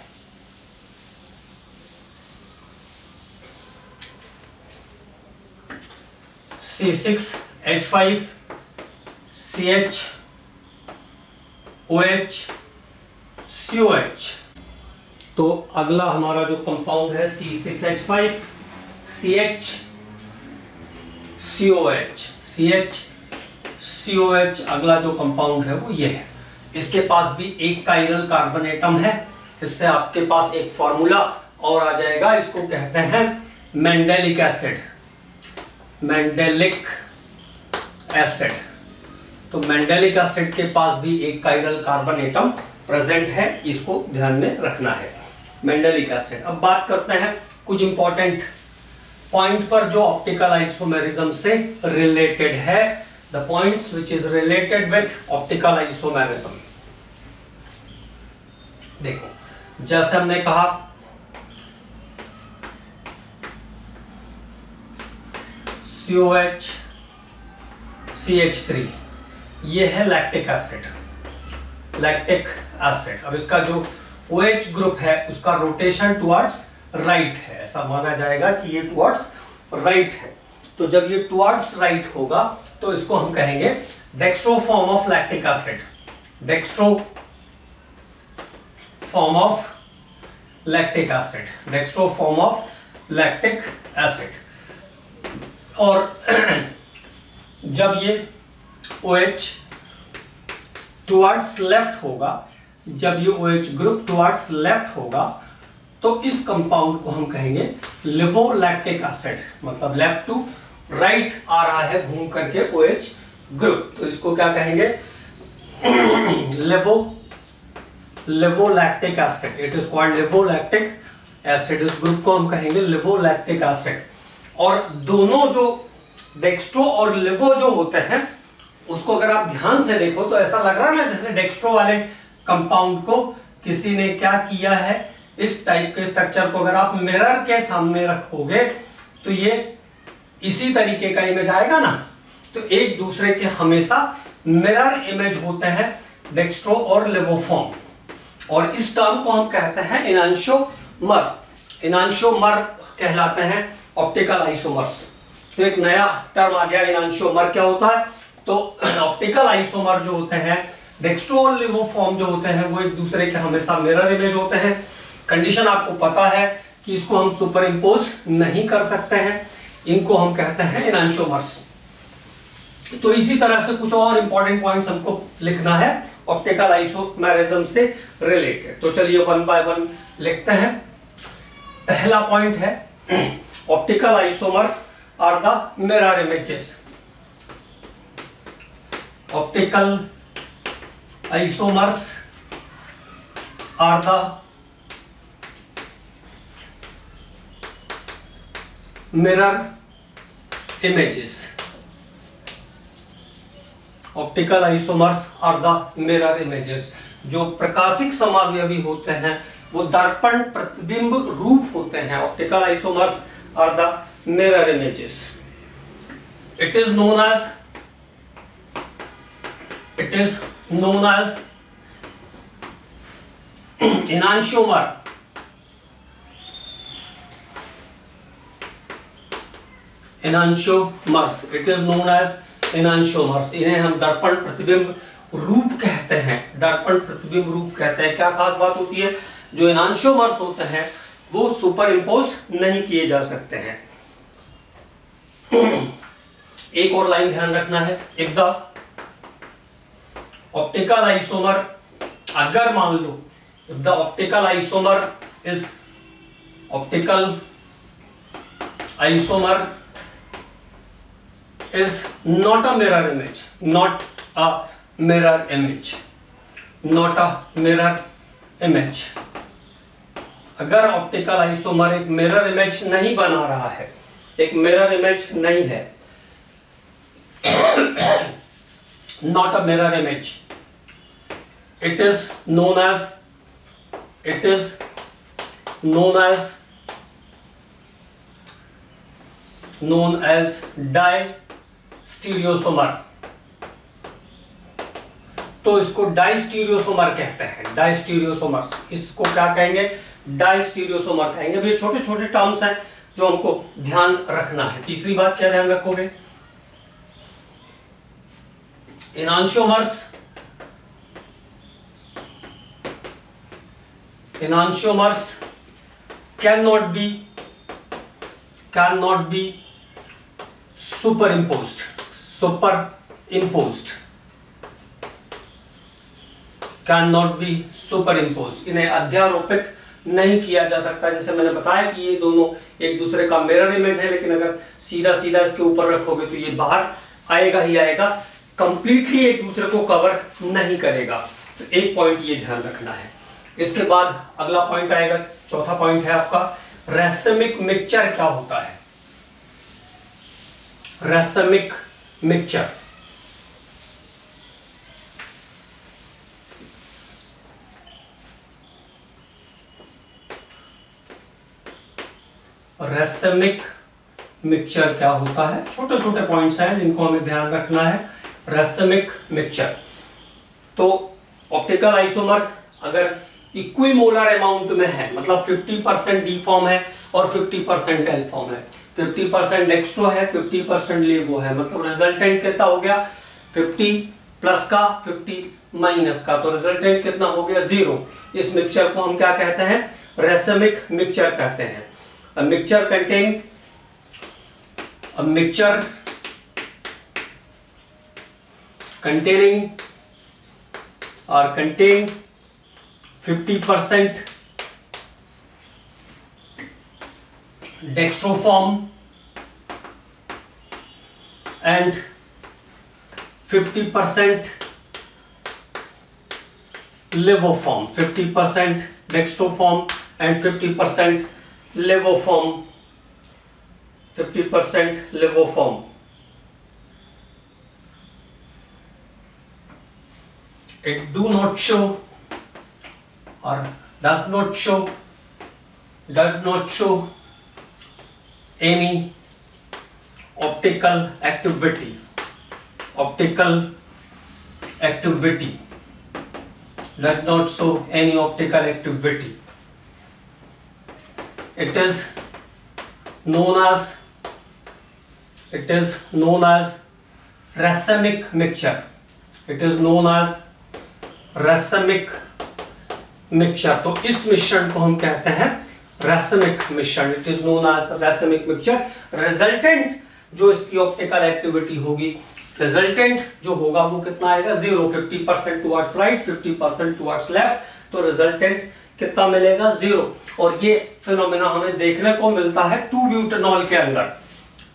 C6H5 CH OH COH। तो अगला हमारा जो कंपाउंड है C6H5 CH COH। CH COH अगला जो कंपाउंड है वो ये है। इसके पास भी 1 कायरल कार्बन एटम है। इससे आपके पास एक फॉर्मूला और आ जाएगा, इसको कहते हैं मेंडेलिक एसिड, मेंडेलिक एसिड। तो मेंडेलिक एसिड के पास भी एक कायरल कार्बन एटम प्रेजेंट है, इसको ध्यान में रखना है, मेंडेलिक एसिड। अब बात करते हैं कुछ इंपॉर्टेंट पॉइंट पर जो ऑप्टिकल आइसोमेरिज्म से रिलेटेड है, the points which is related with optical isomerism. देखो, जैसे हमने कहा COH CH3, ये है लैक्टिक एसिड, लैक्टिक एसिड। अब इसका जो OH ग्रुप है उसका रोटेशन टुवर्ड्स राइट है, ऐसा माना जाएगा कि ये टुवर्ड्स राइट है। तो जब ये टुवर्ड्स राइट होगा तो इसको हम कहेंगे dextro form of lactic acid, dextro form of lactic acid, dextro form of lactic acid. और जब ये OH टुवर्ड्स लेफ्ट होगा, जब ये OH ग्रुप टुवर्ड्स लेफ्ट होगा तो इस कंपाउंड को हम कहेंगे लिवोलैक्टिक एसिड, मतलब लेफ्ट टू राइट आ रहा है घूम करके OH ग्रुप, तो इसको क्या कहेंगे levolactic acid. It is called levolactic acid, इस ग्रुप को हम कहेंगे लिवोलैक्टिक एसिड। और दोनों जो डेक्स्ट्रो और लिवो जो होते हैं उसको अगर आप ध्यान से देखो तो ऐसा लग रहा है ना जैसे डेक्स्ट्रो वाले कंपाउंड को किसी ने क्या किया है, इस टाइप के स्ट्रक्चर को अगर आप मिरर के सामने रखोगे तो ये इसी तरीके का इमेज आएगा ना। तो एक दूसरे के हमेशा मिरर इमेज होते हैं डेक्स्ट्रो और लिवोफॉर्म, और इस टर्म को हम कहते हैं इनांशोमर। इनांशोमर कहलाते हैं ऑप्टिकल आइसोमर्स। तो एक नया टर्म आ गया, इनांशोमर क्या होता है? तो ऑप्टिकल आइसोमर जो होते हैं, डेक्स्ट्रो और लिवोफॉर्म जो होते हैं, वो एक दूसरे के हमेशा मिरर इमेज होते हैं। कंडीशन आपको पता है कि इसको हम सुपर इम्पोज नहीं कर सकते हैं, इनको हम कहते हैं इनांशोमर्स। तो इसी तरह से कुछ और इंपॉर्टेंट पॉइंट्स हमको लिखना है ऑप्टिकल आइसोमेरिज्म से रिलेटेड। तो चलिए वन बाय वन लिखते हैं। पहला पॉइंट है optical isomers are the mirror images. Optical isomers are the mirror images. Optical isomers are the mirror images. जो प्रकाशिक समावयवी होते हैं वो दर्पण प्रतिबिंब रूप होते हैं। Optical isomers are the mirror images. It is known as enantiomer। enantiomers, it is known as enantiomers। इन्हें हम दर्पण प्रतिबिंब रूप कहते हैं, दर्पण प्रतिबिंब रूप कहते हैं। क्या खास बात होती है? जो एनांशियोमर्स होते हैं वो सुपर इम्पोज नहीं किए जा सकते हैं। एक और लाइन ध्यान रखना है, इफ द ऑप्टिकल आइसोमर, अगर मान लो if the optical isomer is not a mirror image, not a mirror image, not a mirror image। अगर ऑप्टिकल आइसोमर एक मिरर इमेज नहीं बना रहा है, एक मिरर इमेज नहीं है, not a mirror image, it is known as डाइस्टीरियोसोमर। तो इसको डाइस्टीरियोसोमर कहते हैं, डाइस्टीरियोसोमर्स। इसको क्या कहेंगे? डाइस्टीरियोसोमर कहेंगे। ये छोटे छोटे टर्म्स हैं जो हमको ध्यान रखना है। तीसरी बात क्या ध्यान रखोगे? enantiomers cannot be superimposed, cannot be superimposed। इन्हें अध्यारोपित नहीं किया जा सकता। जैसे मैंने बताया कि ये दोनों एक दूसरे का मिरर इमेज है, लेकिन अगर सीधा सीधा इसके ऊपर रखोगे तो ये बाहर आएगा ही आएगा, कंप्लीटली एक दूसरे को कवर नहीं करेगा। तो एक पॉइंट ये ध्यान रखना है। इसके बाद अगला पॉइंट आएगा, चौथा पॉइंट है आपका रेसमिक मिक्सचर क्या होता है। रेसमिक मिक्सचर, रेसमिक मिक्सचर क्या होता है। छोटे छोटे पॉइंट्स हैं जिनको हमें ध्यान रखना है। रेसमिक मिक्सचर, तो ऑप्टिकल आइसोमर अगर इक्विमोलर अमाउंट में है, मतलब 50% डी फॉर्म है और 50% एल फॉर्म है, 50% डेक्स्ट्रो है, 50% लेवो है, मतलब रिजल्टेंट कितना हो गया 50 प्लस का 50 माइनस का, तो रिजल्टेंट कितना हो गया 0। इस मिक्सचर को हम क्या कहते हैं, रेसमिक मिक्सचर कहते हैं। A mixture containing or contain 50% dextroform and 50% levoform, 50% dextroform and 50% levoform, 50% levoform. It do not show or does not show any optical activity. Does not show any optical activity. It is known as racemic mixture. It is known as racemic mixture. तो इस मिश्रण को हम कहते हैं racemic मिश्रण। It is known as racemic mixture. Resultant जो इसकी ऑप्टिकल एक्टिविटी होगी, रिजल्टेंट जो होगा वो कितना आएगा 0, 50% टुवर्ड्स राइट, 50% टुवर्ड्स लेफ्ट, तो रिजल्टेंट कितना मिलेगा 0। और ये फिनोमेना हमें देखने को मिलता है 2-ब्यूटेनॉल के अंदर,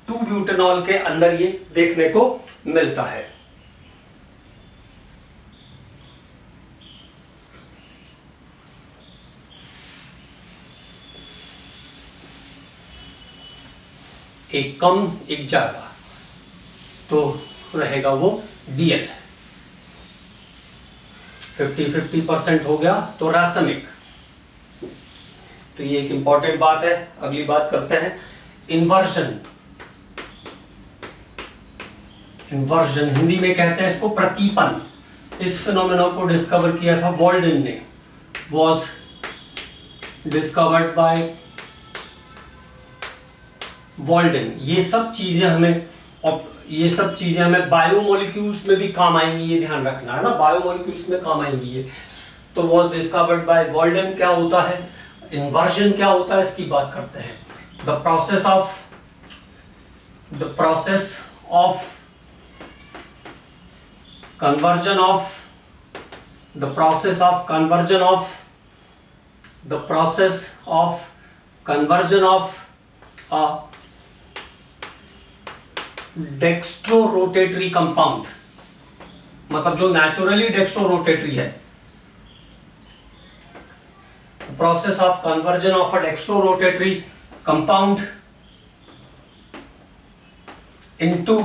2-ब्यूटेनॉल के अंदर ये देखने को मिलता है। एक कम एक ज्यादा तो रहेगा वो DL, 50-50% हो गया तो रेसमिक। तो ये एक इंपॉर्टेंट बात है। अगली बात करते हैं इन्वर्जन। इन्वर्जन हिंदी में कहते हैं इसको प्रतीपन। इस फिनोमेना को डिस्कवर किया था वॉल्डन ने, वॉज डिस्कवर्ड बाय वॉल्डन। ये सब चीजें हमें बायोमोलिक्यूल्स में भी काम आएंगी, ये ध्यान रखना है ना, बायोमोलिक्यूल्स में काम आएंगी ये। तो वॉज डिस्कवर्ड बाय वॉल्डन। क्या होता है इन्वर्जन, क्या होता है इसकी बात करते हैं। The process of conversion of a dextrorotatory compound, मतलब जो नेचुरली डेक्स्ट्रोरोटेटरी है, process of conversion of a dextrorotatory compound into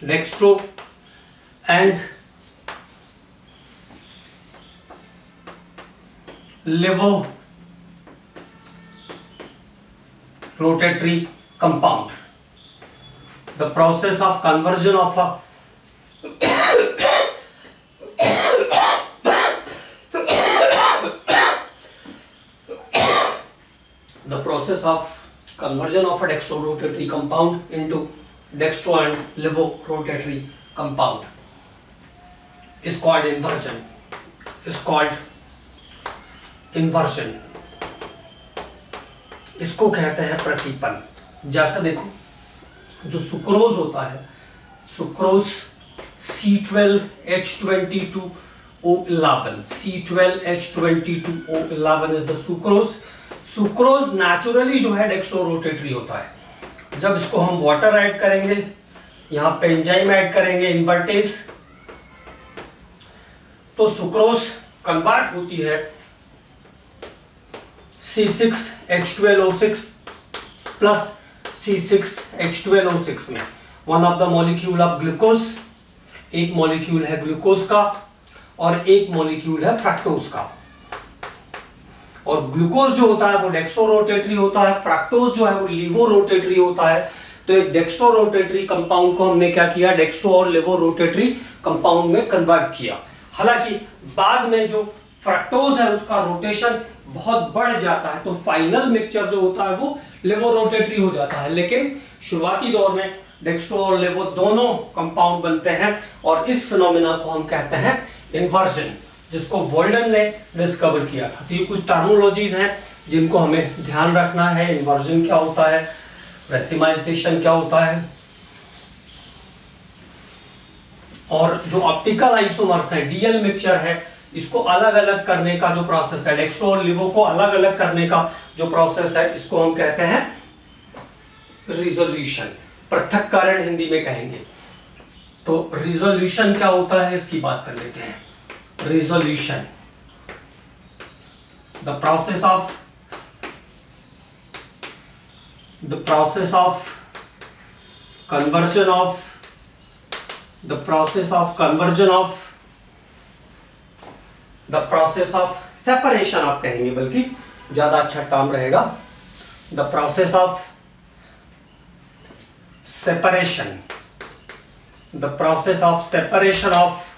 dextro and levo rotatory compound. The process of conversion of a dextrorotatory compound into dextro and levorotatory compound is called inversion. इसको कहते हैं प्रतीपन। जैसा देखो जो sucrose होता है, sucrose C12H22 O11, C12H22O11 is the sucrose. Sucrose naturally जो है डेक्स्ट्रो रोटेटरी होता है। जब इसको हम वाटर ऐड करेंगे, यहां पे एंजाइम ऐड करेंगे इन्वर्टेज, तो सुक्रोज कन्वर्ट होती है C6H12O6 प्लस C6H12O6 में। One of the molecule of glucose, एक मॉलिक्यूल है ग्लूकोज का और एक मॉलिक्यूल है फ्रक्टोज का। और ग्लूकोज जो होता है वो डेक्स्ट्रो रोटेटरी होता है, फ्रक्टोज जो है वो लीवो रोटेटरी होता है। तो एक डेक्स्ट्रो रोटेटरी कंपाउंड को हमने क्या किया, डेक्स्ट्रो और लीवो रोटेटरी कंपाउंड में कन्वर्ट किया। हालांकि बाद में जो फ्रक्टोज है उसका रोटेशन बहुत बढ़ जाता है, तो फाइनल मिक्सचर जो होता है वो लीवो रोटेटरी हो जाता है। लेकिन शुरुआती दौर में डेक्स्ट्रो और लीवो दोनों कंपाउंड बनते हैं और इस फिनोमेना को हम कहते हैं इन्वर्जन, जिसको वोल्डन ने डिस्कवर किया था। तो ये कुछ टर्मिनोलॉजीज हैं जिनको हमें ध्यान रखना है। इन्वर्जन क्या होता है, रेसिमाइजेशन क्या होता है, और जो ऑप्टिकल आइसोमर्स है, डीएल मिक्सचर है, इसको अलग अलग करने का जो प्रोसेस है, डेक्स्ट्रो और लीवो को अलग अलग करने का जो प्रोसेस है, इसको हम कहते हैं रिजोल्यूशन, पृथक्करण हिंदी में कहेंगे। तो रिजोल्यूशन क्या होता है इसकी बात कर लेते हैं। Resolution, the process of separation of कहेंगे, बल्कि ज्यादा अच्छा टर्म रहेगा। The process of separation of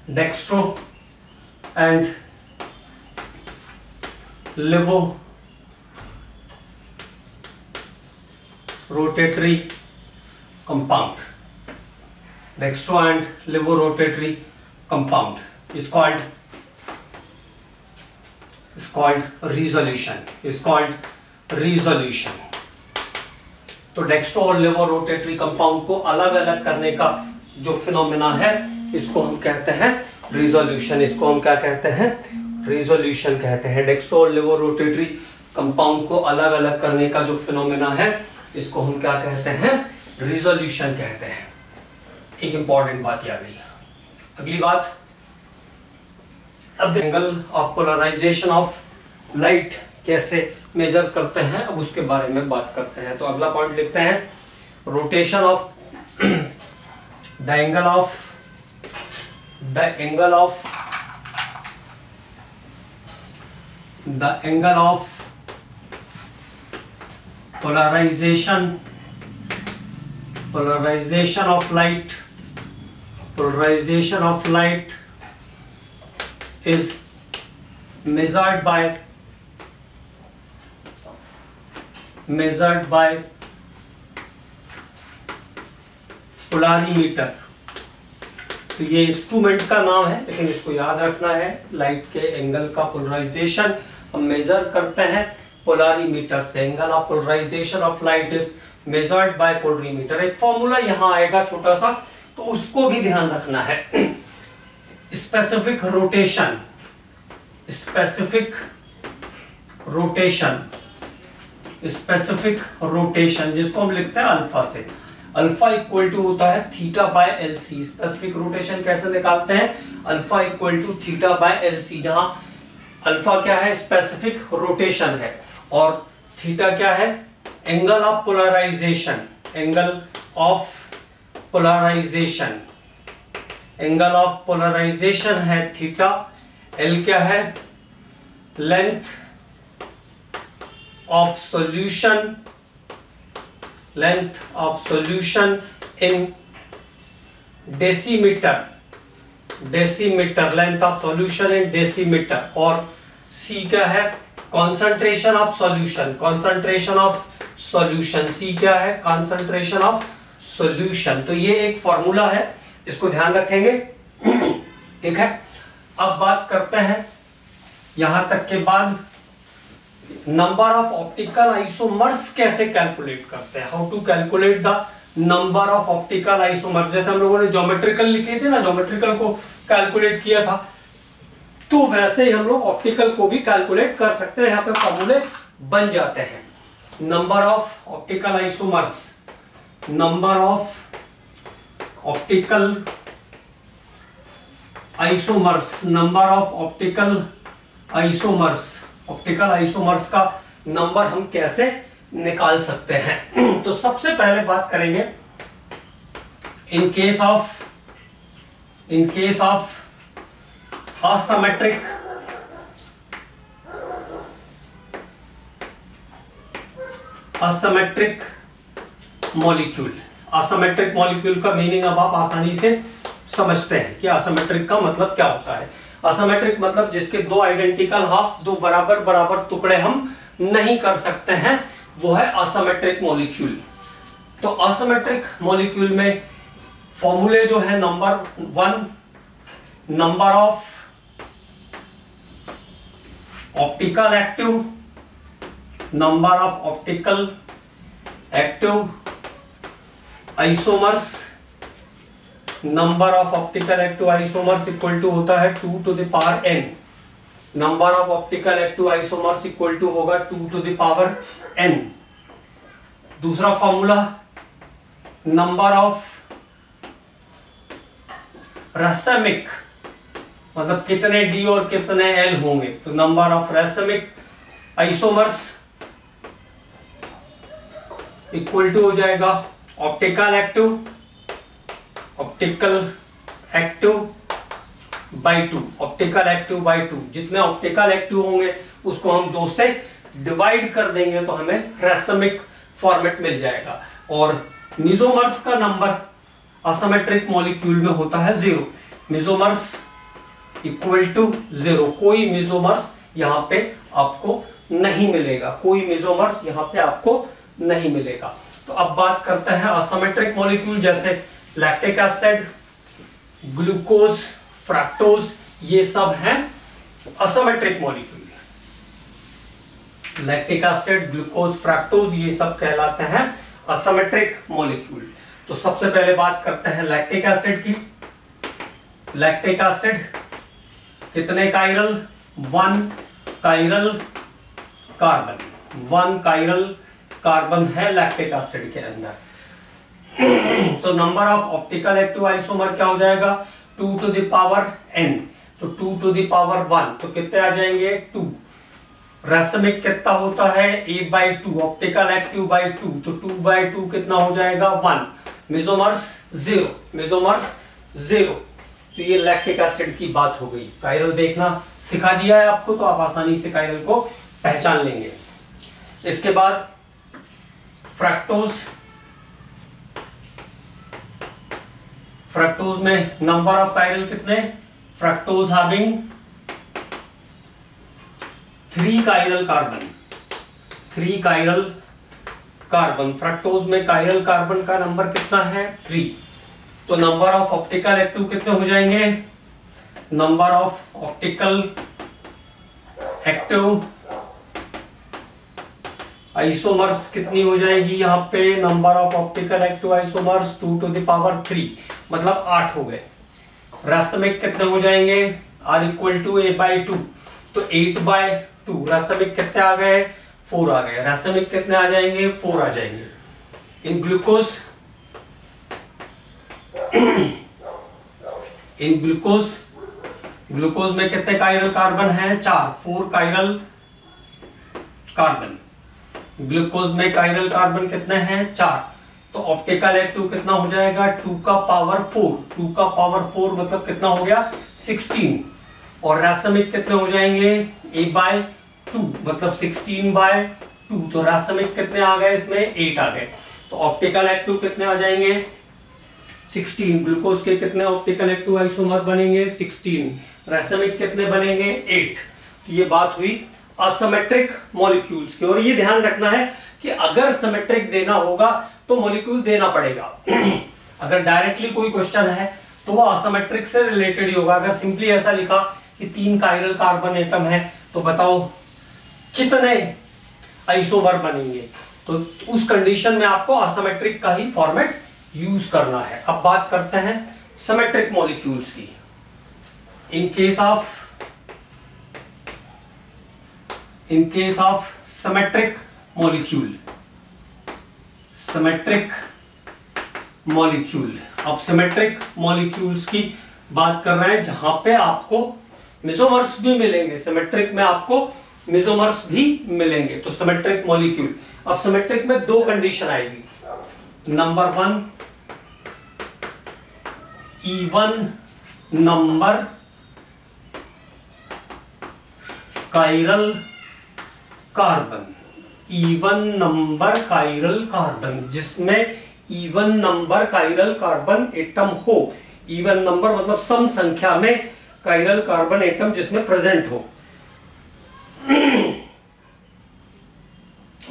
dextro and levo rotatory compound, dextro and levo rotatory compound is called resolution। तो डेक्स्ट्रो और लीवो रोटेटरी कंपाउंड को अलग अलग करने का जो फिनोमेना है, इसको हम कहते हैं रिजोल्यूशन। इसको हम क्या कहते हैं, रिजोल्यूशन कहते हैं। डेक्स्ट्रो और लीवो रोटेटरी कंपाउंड को अलग अलग करने का जो फिनोमेना है, इसको हम क्या कहते हैं, रिजोल्यूशन कहते हैं। एक इंपॉर्टेंट बात याद आई। अगली बात, अब angle of polarization of light कैसे मेजर करते हैं, अब उसके बारे में बात करते हैं। तो अगला पॉइंट लिखते हैं, rotation of the angle of polarization of light is measured by polarimeter. तो ये इंस्ट्रूमेंट का नाम है, लेकिन इसको याद रखना है, लाइट के एंगल का पोलराइजेशन हम मेजर करते हैं पोलरीमीटर से। Angle of polarization of light is measured by polarimeter. एक फॉर्मूला यहां आएगा छोटा सा, तो उसको भी ध्यान रखना है। स्पेसिफिक रोटेशन जिसको हम लिखते हैं अल्फा से। अल्फा इक्वल टू होता है theta by L C. Specific rotation कैसे निकालते हैं, alpha equal to theta by L C, जहां अल्फा क्या है, स्पेसिफिक रोटेशन है, और थीटा क्या है, angle of polarization. Angle of polarization है थीटा। एल क्या है, length of solution in decimeter, length of solution in decimeter. और सी क्या है, कॉन्सेंट्रेशन ऑफ सॉल्यूशन। सी क्या है, कॉन्सेंट्रेशन ऑफ सॉल्यूशन। तो ये एक फॉर्मूला है, इसको ध्यान रखेंगे। ठीक है, अब बात करते हैं यहां तक के बाद नंबर ऑफ ऑप्टिकल आइसोमर्स कैसे कैलकुलेट करते हैं, how to calculate the number of optical isomer. जैसे हम लोगों ने ज्योमेट्रिकल लिखे थे ना, ज्योमेट्रिकल को कैलकुलेट किया था, तो वैसे ही हम लोग ऑप्टिकल को भी कैलकुलेट कर सकते हैं। यहाँ पे फॉर्मूले बन जाते हैं। Number of optical isomers, number of optical isomers, number of optical isomers, optical isomers का नंबर हम कैसे निकाल सकते हैं। तो सबसे पहले बात करेंगे in case of asymmetric molecule. asymmetric molecule का मीनिंग अब आप आसानी से समझते हैं कि asymmetric का मतलब क्या होता है। asymmetric मतलब जिसके दो आइडेंटिकल हाफ, दो बराबर बराबर टुकड़े हम नहीं कर सकते हैं, वो है asymmetric मॉलिक्यूल। तो asymmetric मॉलिक्यूल में फॉर्मूले जो है, number 1 number of optical active, number of optical active isomers, number of optical active isomers equal to होता है 2 to the power n। Number of optical active isomers equal to होगा 2 to the power n। दूसरा formula, number of racemic, मतलब कितने D और कितने L होंगे, तो number of racemic isomers equal to हो जाएगा optical active by 2, optical active by 2। जितने ऑप्टिकल एक्टिव होंगे उसको हम 2 से डिवाइड कर देंगे तो हमें रैसमिक फॉर्मेट मिल जाएगा। और मेसोमर्स का नंबर asymmetric मॉलिक्यूल में होता है 0। मेसोमर्स इक्वल टू 0। कोई मेसोमर्स यहां पे आपको नहीं मिलेगा, कोई मेसोमर्स यहां पे आपको नहीं मिलेगा। तो अब बात करते हैं asymmetric मॉलिक्यूल, जैसे लैक्टिक एसिड, ग्लूकोज, फ्रक्टोज, ये सब हैं asymmetric molecule. Lactic acid, glucose, fructose, ये सब कहलाते हैं asymmetric मॉलिक्यूल। तो सबसे पहले बात करते हैं लैक्टिक एसिड की। लैक्टिक एसिड कितने chiral, 1 chiral carbon, 1 chiral carbon है लैक्टिक एसिड के अंदर। तो number of optical active isomer क्या हो जाएगा, 2 to the power n। तो 2 to the power 1, तो कितने आ जाएंगे 2। रैसमिक कितना होता है, a/2, ऑप्टिकल एक्टिव बाई 2, तो 2/2 कितना हो जाएगा 1। मेसोमर्स 0, मेसोमर्स 0। तो ये लैक्टिक एसिड की बात हो गई। कायरल देखना सिखा दिया है आपको, तो आप आसानी से कायरल को पहचान लेंगे। इसके बाद फ्रक्टोज, फ्रक्टोज में नंबर ऑफ कायरल कितने, fructose having 3 chiral carbon, 3 chiral carbon. Fructose में कायरल कार्बन का नंबर कितना है 3। तो नंबर ऑफ ऑप्टिकल एक्टिव कितने हो जाएंगे, number of optical active isomers कितनी हो जाएगी यहां पे, number of optical active isomers 2 to the power 3, मतलब 8 हो गए। रैसमिक कितने हो जाएंगे, R इक्वल टू a/2, तो 8/2। रैसमिक कितने आ गए, 4 आ गए। रैसमिक कितने आ जाएंगे, 4 आ जाएंगे। इन ग्लूकोज, इन ग्लूकोज में कितने कायरल कार्बन है, 4, 4 कायरल कार्बन। ग्लूकोज में कायरल कार्बन कितने हैं, 4। तो ऑप्टिकल एक्टिव कितना हो जाएगा, 2 का पावर 4, 2 का पावर 4 मतलब कितना हो गया 16। और रैसमिक कितने हो जाएंगे, a/2 मतलब 16/2। तो रैसमिक कितने आ गए इसमें, 8 आ गए। तो ऑप्टिकल एक्टिव कितने आ जाएंगे 16। ग्लूकोज के कितने ऑप्टिकल एक्टिव आइसोमर बनेंगे 16। रैसमिक कितने बनेंगे 8। तो ये बात हुई असमेट्रिक मॉलिक्यूल्स की। और ये ध्यान रखना है कि अगर सिमेट्रिक देना होगा तो मॉलिक्यूल देना पड़ेगा। अगर डायरेक्टली कोई क्वेश्चन है तो वो असमेट्रिक से रिलेटेड ही होगा। अगर सिंपली ऐसा लिखा कि 3 कायरल कार्बन एटम है तो बताओ कितने आइसोमर बनेंगे, तो उस कंडीशन में आपको असिमेट्रिक का ही फॉर्मेट यूज करना है। अब बात करते हैं सिमेट्रिक मॉलिक्यूल्स की। In case of symmetric molecule, अब सिमेट्रिक मॉलिक्यूल्स की बात कर रहे हैं जहां पे आपको मेसोमर्स भी मिलेंगे, सिमेट्रिक में आपको मेसोमर्स भी मिलेंगे। तो सिमेट्रिक मॉलिक्यूल, अब सिमेट्रिक में दो कंडीशन आएगी। Number 1, even number chiral carbon, even number chiral carbon, जिसमें even number chiral carbon atom हो। इवन नंबर मतलब सम संख्या में कायरल कार्बन एटम जिसमें प्रेजेंट हो,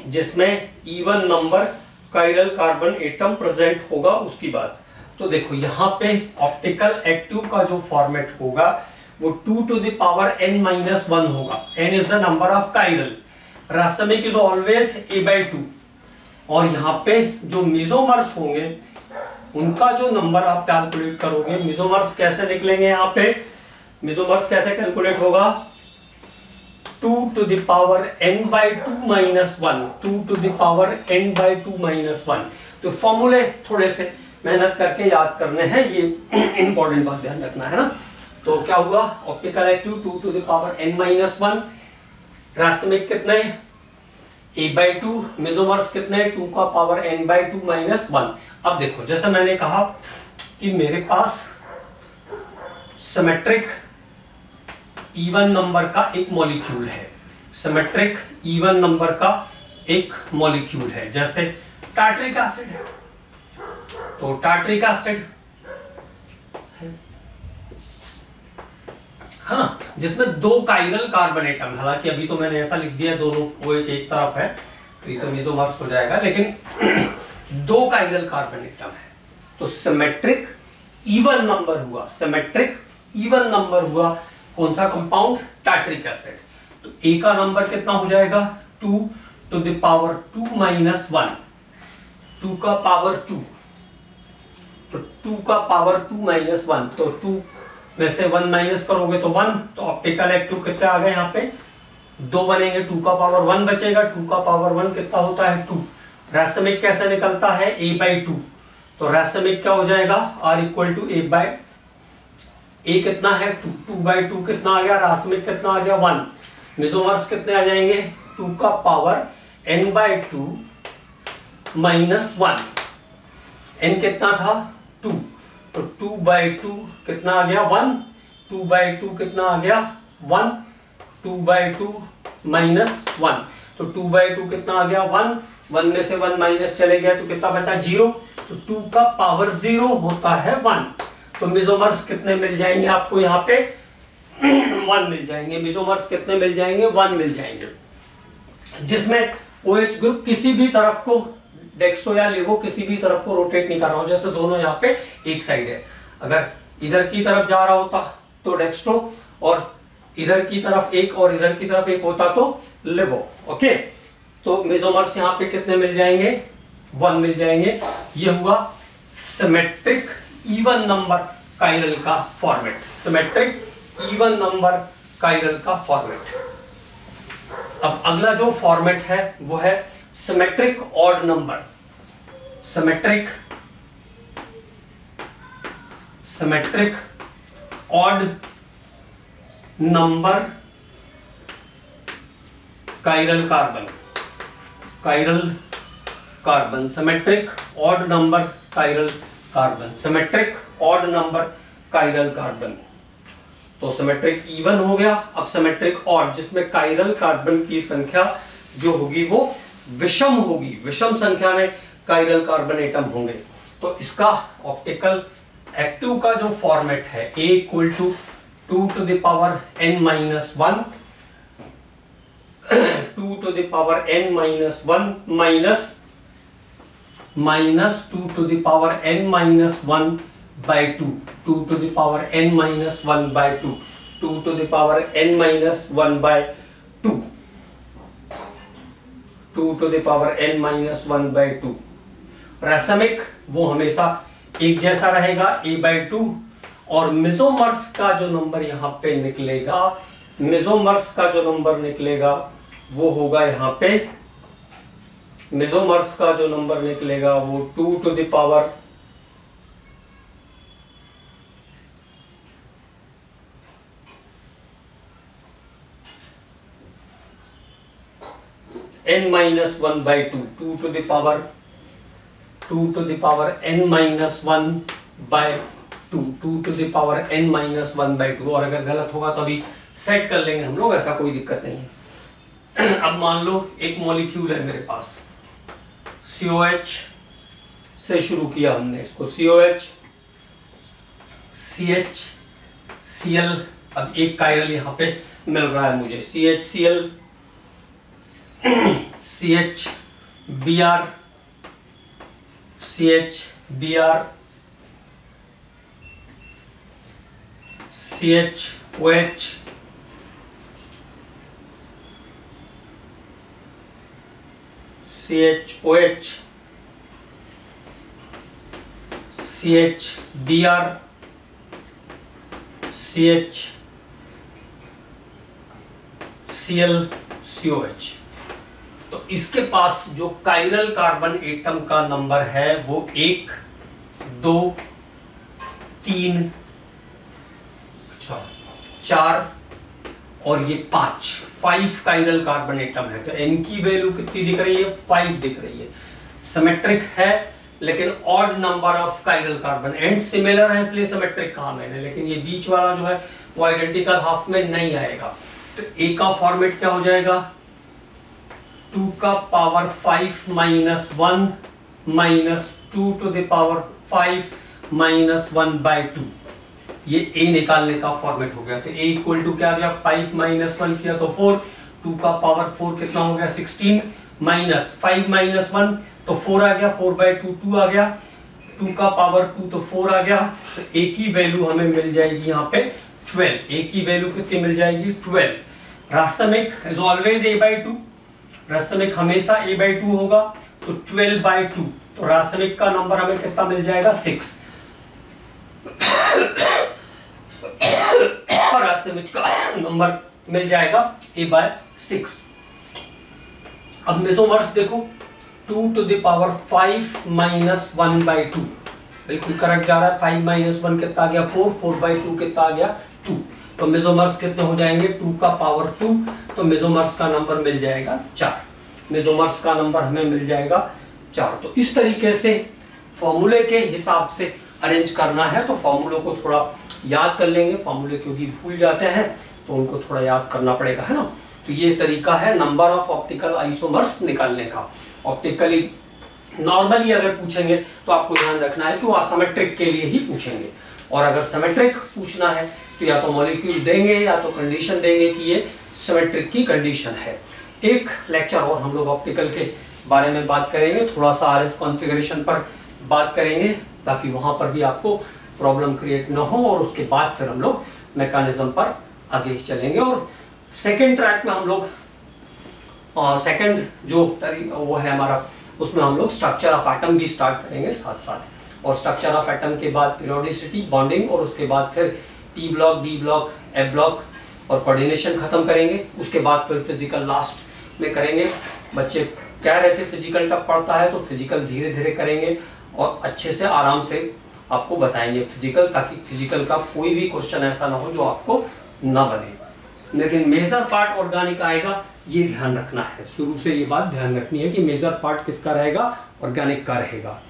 जिसमें even number chiral carbon atom present होगा उसकी बात। तो देखो यहां पे ऑप्टिकल एक्टिव का जो फॉर्मेट होगा वो 2 to the power n-1 होगा। n is the number of chiral, रासायनिक इज ऑलवेज a/2। और यहाँ पे जो मेसोमर्स होंगे उनका जो नंबर आप कैलकुलेट करोगे, मेसोमर्स कैसे निकलेंगे? यहाँ पे मेसोमर्स कैसे कैलकुलेट होगा? 2 to the power n/2 - 1, 2 to the power n/2 - 1। तो फॉर्मूले थोड़े से मेहनत करके याद करने हैं, ये इंपॉर्टेंट बात ध्यान रखना है ना। तो क्या हुआ? Optical active 2 to the power n-1, रासायनिक कितने? a/2, मेसोमर्स कितने? 2 का पावर n/2 - 1। अब देखो जैसे मैंने कहा कि मेरे पास सिमेट्रिक इवन नंबर का एक मॉलिक्यूल है, सिमेट्रिक इवन नंबर का एक मॉलिक्यूल है, जैसे टार्ट्रिक एसिड है। तो टार्ट्रिक एसिड हाँ, जिसमें 2 कायरल कार्बन एटम, हालांकि अभी तो मैंने ऐसा लिख दिया दोनों OH एक तरफ है तो ये तो मेसोमर्स हो जाएगा, लेकिन 2 कायरल कार्बन एटम है। तो सिमेट्रिक इवन नंबर हुआ, सिमेट्रिक इवन नंबर हुआ कौन सा कंपाउंड? Tartaric acid. तो A का नंबर कितना हो जाएगा? 2 to the power 2 - 1, 2 का पावर 2, तो 2 का पावर 2 - 1, तो 2 में से 1 माइनस करोगे तो 1, तो ऑप्टिकल एक्टिव कितने आ गए? यहाँ पे 2 बनेंगे, 2 का पावर 1 बचेगा, 2 का पावर 1 कितना होता है? 2। रासायनिक कैसे निकलता है? a/2। तो रासायनिक क्या हो जाएगा? R = a कितना है? 2, 2/2 कितना आ गया? रासायनिक कितना आ गया? 1। मेसोमर्स कितने आ जाएंगे? 2 का पावर n/2 - 1। n कितना था? 2, तो 2/2 कितना आ गया? 1। 2/2 कितना आ गया? 1। 2/2 - 1, तो 2/2 कितना आ गया? 1। 1 में से 1 माइनस चले गया तो कितना बचा? 0। तो 2 का पावर 0 होता है 1। तो मेसोमर्स कितने मिल जाएंगे आपको? यहाँ पे 1 मिल जाएंगे। मेसोमर्स कितने मिल जाएंगे? 1 मिल जाएंगे, जिसमें OH ग्रुप किसी भी तरफ को, डेक्स्ट्रो या लेवो किसी भी तरफ को रोटेट नहीं कर रहा हो, जैसे दोनों यहाँ पे एक साइड है। अगर इधर की तरफ जा रहा होता तो डेक्स्ट्रो, और इधर की तरफ एक और इधर की तरफ एक होता तो लेवो। ओके, तो मेसोमर्स यहाँ पे कितने मिल जाएंगे? 1 मिल जाएंगे। ये हुआ सिमेट्रिक इवन नंबर कायरल का format, symmetric even number chiral का फॉर्मेट। अब अगला जो फॉर्मेट है वो है symmetric odd number, symmetric odd number chiral carbon, symmetric odd number chiral carbon, symmetric odd number chiral carbon. तो सिमेट्रिक इवन हो गया, अब सिमेट्रिक ऑड, जिसमें कायरल कार्बन की संख्या जो होगी वो विषम होगी, विषम संख्या में कायरल कार्बन एटम होंगे। तो इसका ऑप्टिकल एक्टिव का जो फॉर्मेट है A = 2 to the power n-1, 2 to the power n-1 minus 2 to the power n-1/2, 2 to the power n-1/2, 2 to the power n-1/2। 2 to the power n minus 1/2। रैसमिक वो हमेशा एक जैसा रहेगा a/2, और मेसोमर्स का जो नंबर यहां पे निकलेगा, मेसोमर्स का जो नंबर निकलेगा वो होगा यहां पे, मेसोमर्स का जो नंबर निकलेगा वो 2 to the power n minus 1/2, 2 to the power n minus 1/2, 2 to the power n minus 1/2। और अगर गलत होगा तो अभी सेट कर लेंगे हम लोग, ऐसा कोई दिक्कत नहीं है। अब मान लो एक मॉलिक्यूल है मेरे पास, COH से शुरू किया हमने इसको, COH, CH, Cl, अब एक कायरल यहां पे मिल रहा है मुझे, CHCl, CHBr, CHBr, CHOH, CHOH, CHBr, CHCl, COH। तो इसके पास जो कायरल कार्बन एटम का नंबर है वो 1, 2, 3, 4 और ये 5 कायरल कार्बन एटम है। तो n की वैल्यू कितनी दिख रही है? 5 दिख रही है। सिमेट्रिक है लेकिन odd number of chiral carbon, and similar है इसलिए सिमेट्रिक कहा मैंने, लेकिन ये बीच वाला जो है वो आइडेंटिकल हाफ में नहीं आएगा। तो a का फॉर्मेट क्या हो जाएगा? 2 का power 5 minus 1 minus 2 to the power 5 minus 1/2, ये a निकालने का फॉर्मेट हो गया। तो a इक्वल टू क्या आ गया? 5 माइनस 1 किया तो 4, 2 का पावर 4 कितना हो गया? 16 माइनस 5 माइनस 1 तो 4 आ गया, 4/2 2 आ गया, 2 का पावर 2 तो 4 आ गया। तो a की वैल्यू हमें मिल जाएगी यहाँ पे 12। a की वैल्यू कितनी मिल जाएगी? 12। रासायनिक इज ऑलवेज a/2, रासायनिक हमेशा a/2 होगा, तो 12/2, तो रासायनिक का नंबर हमें कितना मिल जाएगा? 6। रासायनिक का नंबर मिल जाएगा a/6। अब मेसोमर्स देखो, 2 टू द पावर 5 माइनस 1/2, बिल्कुल करेक्ट जा रहा है। 5 माइनस 1 कितना आ गया? 4, 4/2 कितना आ गया? 2। तो मेसोमर्स कितने हो जाएंगे? 2 का पावर 2, तो मेसोमर्स का नंबर मिल जाएगा 4। मेसोमर्स का नंबर हमें मिल जाएगा 4। तो इस तरीके से फॉर्मूले के हिसाब से अरेंज करना है, तो फॉर्मूलों को थोड़ा याद कर लेंगे, फॉर्मूले क्योंकि भूल जाते हैं तो उनको थोड़ा याद करना पड़ेगा, है ना। तो ये तरीका है नंबर ऑफ ऑप्टिकल आइसोमर्स निकालने का। ऑप्टिकली नॉर्मली अगर पूछेंगे तो आपको ध्यान रखना है कि वो असिमेट्रिक के लिए ही पूछेंगे, और अगर सिमेट्रिक पूछना है तो या तो मॉलिक्यूल देंगे या तो कंडीशन देंगे कि ये सिमेट्रिक की कंडीशन है। एक लेक्चर और हम लोग ऑप्टिकल के बारे में बात करेंगे, थोड़ा सा आरएस कॉन्फ़िगरेशन पर बात करेंगे ताकि वहां पर भी आपको प्रॉब्लम क्रिएट ना हो, और उसके बाद फिर हम लोग मैकेनिज्म पर आगे चलेंगे। और सेकेंड ट्रैक में हम लोग सेकेंड जो वो है हमारा, उसमें हम लोग स्ट्रक्चर ऑफ एटम भी स्टार्ट करेंगे साथ साथ, और स्ट्रक्चर ऑफ एटम के बाद पीरियोडिसिटी, बॉन्डिंग, और उसके बाद फिर P block, D block, F block और कोऑर्डिनेशन खत्म करेंगे। उसके बाद फिर फिजिकल लास्ट में करेंगे। बच्चे कह रहे थे फिजिकल टफ पढ़ता है, तो फिजिकल धीरे धीरे करेंगे और अच्छे से आराम से आपको बताएंगे फिजिकल, ताकि फिजिकल का कोई भी क्वेश्चन ऐसा ना हो जो आपको ना बने। लेकिन मेजर पार्ट ऑर्गेनिक आएगा, ये ध्यान रखना है, शुरू से ये बात ध्यान रखनी है कि मेजर पार्ट किसका रहेगा? ऑर्गेनिक का रहेगा।